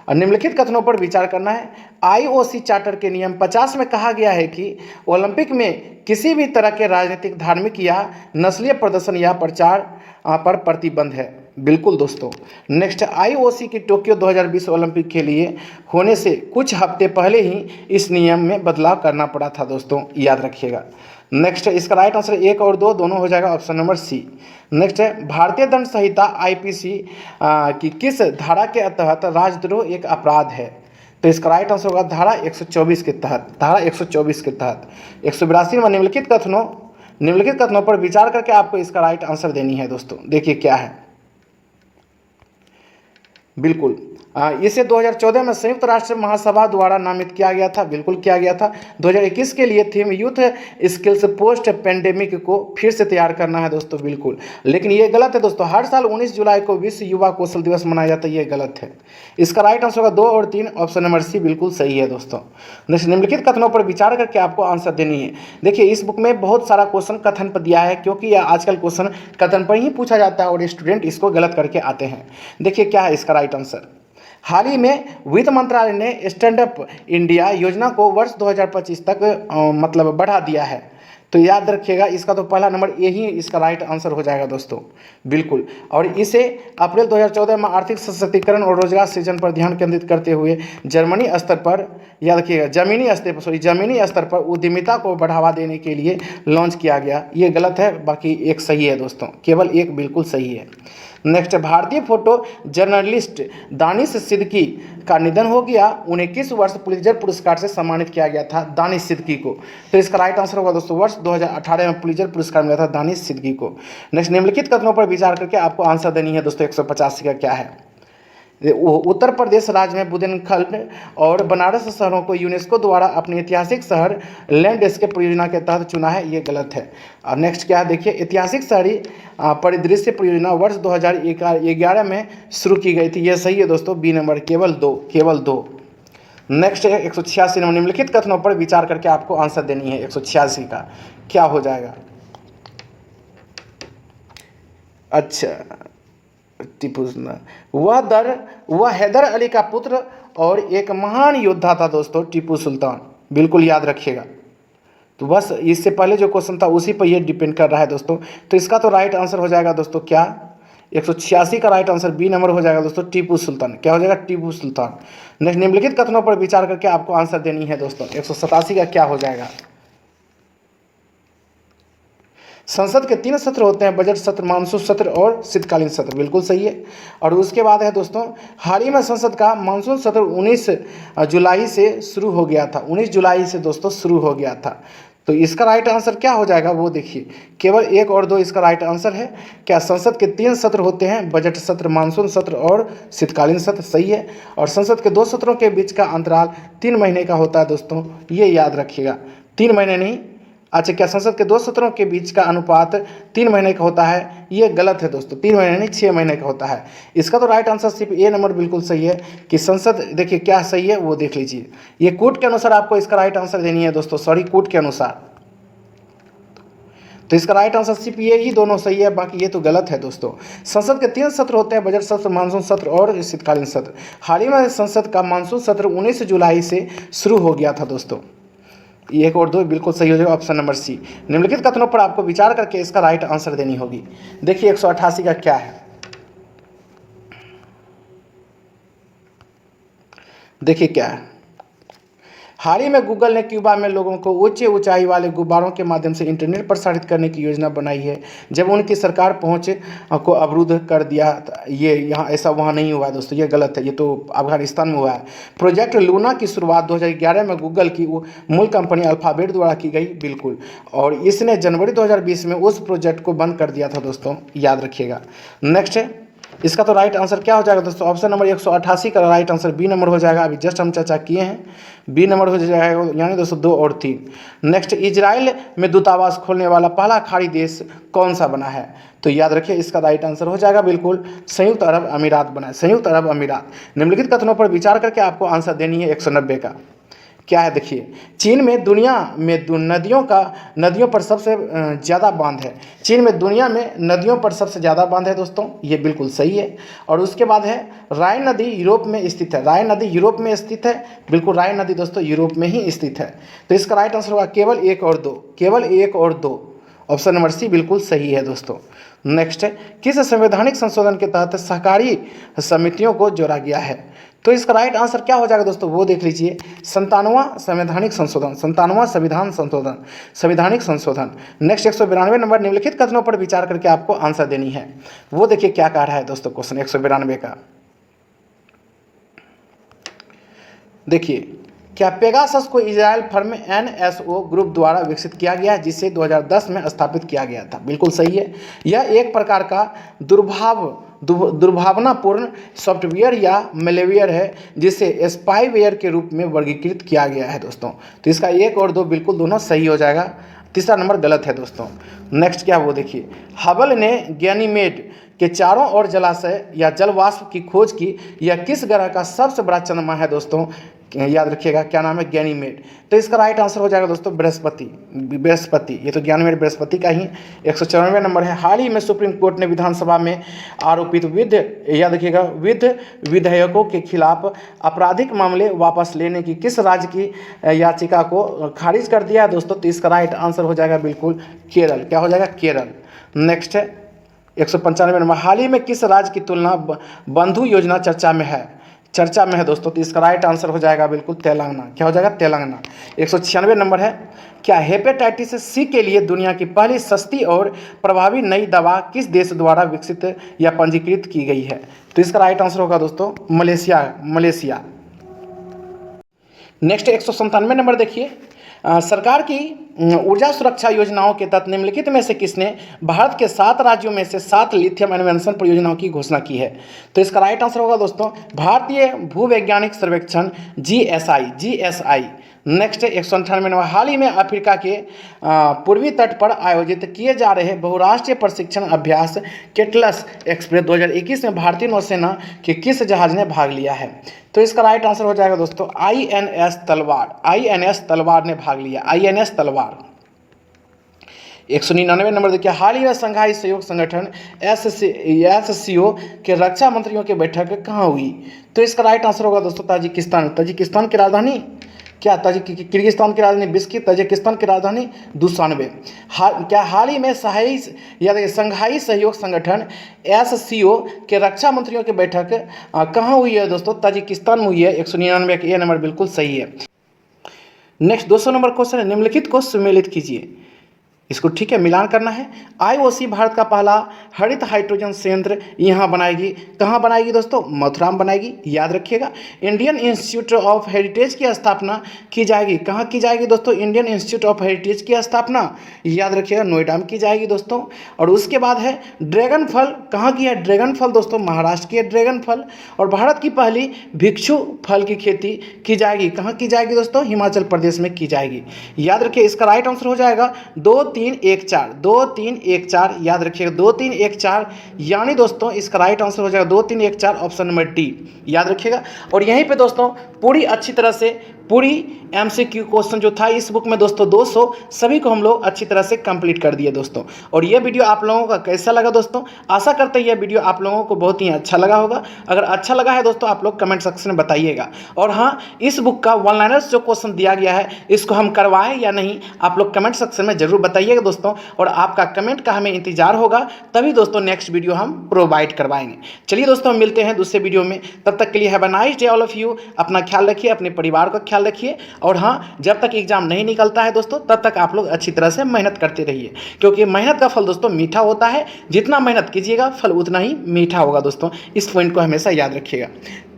और निम्नलिखित कथनों पर विचार करना है। IOC चार्टर के नियम 50 में कहा गया है कि ओलंपिक में किसी भी तरह के राजनीतिक, धार्मिक या नस्लीय प्रदर्शन या प्रचार पर प्रतिबंध है। बिल्कुल दोस्तों। नेक्स्ट, IOC की टोक्यो 2020 ओलंपिक के लिए होने से कुछ हफ्ते पहले ही इस नियम में बदलाव करना पड़ा था दोस्तों, याद रखिएगा। नेक्स्ट, इसका राइट आंसर 1 और 2 दोनों हो जाएगा, ऑप्शन नंबर सी। नेक्स्ट है, भारतीय दंड संहिता IPC की किस धारा के तहत राजद्रोह एक अपराध है? तो इसका राइट आंसर होगा धारा 124 के तहत, धारा 124 के तहत। 182 में निम्नलिखित कथनों पर विचार करके आपको इसका राइट आंसर देनी है दोस्तों। देखिए क्या है। बिल्कुल, इसे 2014 में संयुक्त राष्ट्र महासभा द्वारा नामित किया गया था। बिल्कुल किया गया था। 2021 के लिए theme youth skills post pandemic को फिर से तैयार करना है दोस्तों। बिल्कुल, लेकिन ये गलत है दोस्तों। हर साल 19 जुलाई को विश्व युवा कौशल दिवस मनाया जाता है, ये गलत है। इसका राइट आंसर होगा 2 और 3, ऑप्शन नंबर सी बिल्कुल सही है दोस्तों। निम्नलिखित कथनों पर विचार करके आपको आंसर देनी है। देखिए, इस बुक में बहुत सारा क्वेश्चन कथन पर दिया है, क्योंकि यह आजकल क्वेश्चन कथन पर ही पूछा जाता है और स्टूडेंट इसको गलत करके आते हैं। देखिए क्या है इसका राइट आंसर। हाल ही में वित्त मंत्रालय ने स्टैंड अप इंडिया योजना को वर्ष 2025 तक मतलब बढ़ा दिया है। तो याद रखिएगा, इसका तो पहला नंबर यही इसका राइट आंसर हो जाएगा दोस्तों। बिल्कुल, और इसे अप्रैल 2014 में आर्थिक सशक्तिकरण और रोजगार सृजन पर ध्यान केंद्रित करते हुए जमीनी स्तर पर उद्यमिता को बढ़ावा देने के लिए लॉन्च किया गया। ये गलत है, बाकी एक सही है दोस्तों, केवल एक बिल्कुल सही है। नेक्स्ट, भारतीय फोटो जर्नलिस्ट दानिश सिद्दीकी का निधन हो गया। उन्हें किस वर्ष पुलित्जर पुरस्कार से सम्मानित किया गया था दानिश सिद्दीकी को? तो इसका राइट आंसर होगा दोस्तों वर्ष 2018 में पुलित्जर पुरस्कार मिला था दानिश सिद्दीकी को। नेक्स्ट, निम्नलिखित कथनों पर विचार करके आपको आंसर देनी है दोस्तों। 185 का क्या है। उत्तर प्रदेश राज्य में बुंदेलखंड और बनारस शहरों को यूनेस्को द्वारा अपने ऐतिहासिक शहर लैंडस्केप परियोजना के तहत चुना है, ये गलत है। और नेक्स्ट क्या है देखिए, ऐतिहासिक शहरी परिदृश्य परियोजना वर्ष 2011 में शुरू की गई थी, यह सही है दोस्तों, बी नंबर, केवल दो। नेक्स्ट है 186 नंबर, निम्नलिखित कथनों पर विचार करके आपको आंसर देनी है। 186 का क्या हो जाएगा। अच्छा, टीपू सुल्तान, वह हैदर अली का पुत्र और एक महान योद्धा था दोस्तों, टीपू सुल्तान। बिल्कुल याद रखिएगा। तो बस इससे पहले जो क्वेश्चन था उसी पर ये डिपेंड कर रहा है दोस्तों। तो इसका तो राइट आंसर हो जाएगा दोस्तों क्या, 186 का राइट आंसर बी नंबर हो जाएगा दोस्तों, टीपू सुल्तान। क्या हो जाएगा, टीपू सुल्तान। नेक्स्ट, निम्नलिखित कथनों पर विचार करके आपको आंसर देनी है दोस्तों। 187 का क्या हो जाएगा। संसद के 3 सत्र होते हैं, बजट सत्र, मानसून सत्र और शीतकालीन सत्र। बिल्कुल सही है। और उसके बाद है दोस्तों, हाल ही में संसद का मानसून सत्र 19 जुलाई से शुरू हो गया था। 19 जुलाई से दोस्तों शुरू हो गया था। तो इसका राइट आंसर क्या हो जाएगा वो देखिए, केवल 1 और 2 इसका राइट आंसर है। क्या संसद के 3 सत्र होते हैं, बजट सत्र, मानसून सत्र और शीतकालीन सत्र, सही है। और संसद के 2 सत्रों के बीच का अंतराल 3 महीने का होता है दोस्तों, ये याद रखिएगा। 3 महीने नहीं, अच्छा, क्या संसद के 2 सत्रों के बीच का अनुपात 3 महीने का होता है? ये गलत है दोस्तों, 3 महीने नहीं 6 महीने का होता है। इसका तो राइट आंसर सिर्फ ए नंबर बिल्कुल सही है कि संसद, देखिए क्या सही है वो देख लीजिए। ये कूट के अनुसार आपको इसका राइट आंसर देनी है दोस्तों, सॉरी, कूट के अनुसार। तो इसका राइट आंसर सिर्फ ये ही दोनों सही है, बाकी ये तो गलत है दोस्तों। संसद के 3 सत्र होते हैं, बजट सत्र, मानसून सत्र और शीतकालीन सत्र। हाल ही में संसद का मानसून सत्र 19 जुलाई से शुरू हो गया था दोस्तों। 1 और 2 बिल्कुल सही हो जाएगा, ऑप्शन नंबर सी। निम्नलिखित कथनों पर आपको विचार करके इसका राइट आंसर देनी होगी। देखिए 188 का क्या है। देखिए क्या है, हाल ही में गूगल ने क्यूबा में लोगों को उच्च ऊंचाई वाले गुब्बारों के माध्यम से इंटरनेट प्रसारित करने की योजना बनाई है। जब उनकी सरकार पहुंच को अवरुद्ध कर दिया, ये यहाँ ऐसा वहाँ नहीं हुआ है दोस्तों, ये गलत है, ये तो अफगानिस्तान में हुआ है। प्रोजेक्ट लूना की शुरुआत 2011 में गूगल की मूल कंपनी अल्फ़ाबेट द्वारा की गई, बिल्कुल, और इसने जनवरी 2020 में उस प्रोजेक्ट को बंद कर दिया था दोस्तों, याद रखिएगा। नेक्स्ट है, इसका तो राइट आंसर क्या हो जाएगा दोस्तों, ऑप्शन नंबर 188 का राइट आंसर बी नंबर हो जाएगा। अभी जस्ट हम चर्चा किए हैं, बी नंबर हो जाएगा, यानी दोस्तों 2 और 3। नेक्स्ट, इजराइल में दूतावास खोलने वाला पहला खाड़ी देश कौन सा बना है, तो याद रखिए इसका राइट आंसर हो जाएगा बिल्कुल संयुक्त अरब अमीरात बना है, संयुक्त अरब अमीरात। निम्नलिखित कथनों पर विचार करके आपको आंसर देनी है 190 का। क्या है देखिए, चीन में दुनिया में नदियों पर सबसे ज़्यादा बांध है। चीन में दुनिया में नदियों पर सबसे ज़्यादा बांध है दोस्तों, ये बिल्कुल सही है। और उसके बाद है, राइन नदी यूरोप में स्थित है। राइन नदी यूरोप में स्थित है, बिल्कुल राइन नदी दोस्तों यूरोप में ही स्थित है। तो इसका राइट आंसर होगा केवल 1 और 2, केवल 1 और 2, ऑप्शन नंबर सी बिल्कुल सही है दोस्तों। नेक्स्ट है, किस संवैधानिक संशोधन के तहत सहकारी समितियों को जोड़ा गया है, तो इसका राइट आंसर क्या हो जाएगा दोस्तों, वो देख लीजिए, 97वां संवैधानिक संशोधन, 97वां संवैधानिक संशोधन। नेक्स्ट 192 नंबर, निम्नलिखित कथनों पर विचार करके आपको आंसर देनी है। वो देखिए क्या कह रहा है दोस्तों, क्वेश्चन 192 का देखिए, क्या पेगासस को इजराइल फर्म NSO ग्रुप द्वारा विकसित किया गया है, जिसे 2010 में स्थापित किया गया था, बिल्कुल सही है। यह एक प्रकार का दुर्भावनापूर्ण सॉफ्टवेयर या मैलवेयर है, जिसे स्पाईवेयर के रूप में वर्गीकृत किया गया है दोस्तों। तो इसका 1 और 2 बिल्कुल दोनों सही हो जाएगा, तीसरा नंबर गलत है दोस्तों। नेक्स्ट क्या, वो देखिए, हबल ने गैनीमेड के चारों ओर जलाशय या जलवाष्प की खोज की। यह किस ग्रह का सबसे बड़ा चंद्रमा है दोस्तों, याद रखिएगा, क्या नाम है, गैनीमेड। तो इसका राइट आंसर हो जाएगा दोस्तों बृहस्पति, ये तो गैनीमेड बृहस्पति का ही। 194 नंबर है, हाल ही में सुप्रीम कोर्ट ने विधानसभा में आरोपित याद रखिएगा विधेयकों के खिलाफ आपराधिक मामले वापस लेने की किस राज्य की याचिका को खारिज कर दिया है दोस्तों। तो इसका राइट आंसर हो जाएगा बिल्कुल केरल, क्या हो जाएगा, केरल। नेक्स्ट है 195 नंबर, हाल ही में किस राज्य की तुलना बंधु योजना चर्चा में है दोस्तों। तो इसका राइट आंसर हो जाएगा बिल्कुल तेलंगाना, क्या हो जाएगा, तेलंगाना। 196 नंबर है, क्या हेपेटाइटिस सी के लिए दुनिया की पहली सस्ती और प्रभावी नई दवा किस देश द्वारा विकसित या पंजीकृत की गई है। तो इसका राइट आंसर होगा दोस्तों मलेशिया। नेक्स्ट 197 नंबर देखिए, सरकार की ऊर्जा सुरक्षा योजनाओं के तहत निम्नलिखित में से किसने भारत के 7 राज्यों में से 7 लिथियम अन्वेषण परियोजनाओं की घोषणा की है। तो इसका राइट आंसर होगा दोस्तों भारतीय भूवैज्ञानिक सर्वेक्षण GSI। नेक्स्ट 198 नंबर, हाल ही में अफ्रीका के पूर्वी तट पर आयोजित किए जा रहे बहुराष्ट्रीय प्रशिक्षण अभ्यास केटलस एक्सप्रेस 2021 में भारतीय नौसेना के किस जहाज ने भाग लिया है। तो इसका राइट आंसर हो जाएगा दोस्तों INS तलवार ने भाग लिया, INS तलवार। 199 नंबर देखिए, हाल ही में संघाई सहयोग संगठन SCO के रक्षा मंत्रियों की बैठक कहाँ हुई। तो इसका राइट आंसर होगा दोस्तों ताजिकिस्तान की राजधानी क्या, किर्गिस्तान की राजधानी बिस्किट, तजिकिस्तान की राजधानी दुशानबे। क्या हाल ही में संघाई सहयोग संगठन SCO के रक्षा मंत्रियों की बैठक कहाँ हुई है दोस्तों, ताजिकिस्तान में हुई है। 199 का ये नंबर बिल्कुल सही है। नेक्स्ट 200 नंबर क्वेश्चन है, निम्नलिखित को सम्मिलित कीजिए, इसको ठीक है मिलान करना है। IOC भारत का पहला हरित हाइड्रोजन संयंत्र यहाँ बनाएगी, कहाँ बनाएगी दोस्तों, मथुरा में बनाएगी, याद रखिएगा। इंडियन इंस्टीट्यूट ऑफ हेरिटेज की स्थापना की जाएगी, कहाँ की जाएगी दोस्तों, इंडियन इंस्टीट्यूट ऑफ हेरिटेज की स्थापना याद रखिएगा नोएडा में की जाएगी दोस्तों। और उसके बाद है ड्रैगन फल, कहाँ की है ड्रैगन फल दोस्तों, महाराष्ट्र की है ड्रैगन फल। और भारत की पहली भिक्षु फल की खेती की जाएगी, कहाँ की जाएगी दोस्तों, हिमाचल प्रदेश में की जाएगी, याद रखिए। इसका राइट आंसर हो जाएगा 2 3 1 4, याद रखिएगा 2 3 1 4, यानी दोस्तों इसका राइट आंसर हो जाएगा 2 3 1 4, ऑप्शन नंबर डी, याद रखिएगा। और यहीं पे दोस्तों पूरी अच्छी तरह से पूरी MCQ क्वेश्चन जो था इस बुक में दोस्तों 200 सभी को हम लोग अच्छी तरह से कंप्लीट कर दिए दोस्तों। और ये वीडियो आप लोगों का कैसा लगा दोस्तों, आशा करते हैं ये वीडियो आप लोगों को बहुत ही अच्छा लगा होगा। अगर अच्छा लगा है दोस्तों आप लोग कमेंट सेक्शन में बताइएगा। और हाँ, इस बुक का वन लाइनर्स जो क्वेश्चन दिया गया है इसको हम करवाएं या नहीं, आप लोग कमेंट सेक्शन में जरूर बताइए। बताइएगा दोस्तों, और आपका कमेंट का हमें इंतजार होगा, तभी दोस्तों नेक्स्ट वीडियो हम प्रोवाइड करवाएंगे। चलिए दोस्तों, मिलते हैं दूसरे वीडियो में, तब तक के लिए have a nice day all of you. अपना ख्याल रखिए, अपने परिवार का ख्याल रखिए, और हाँ, जब तक एग्जाम नहीं निकलता है दोस्तों, तब तक आप लोग अच्छी तरह से मेहनत करते रहिए, क्योंकि मेहनत का फल दोस्तों मीठा होता है। जितना मेहनत कीजिएगा फल उतना ही मीठा होगा दोस्तों, इस पॉइंट को हमेशा याद रखिएगा।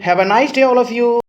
Have a nice day all of you.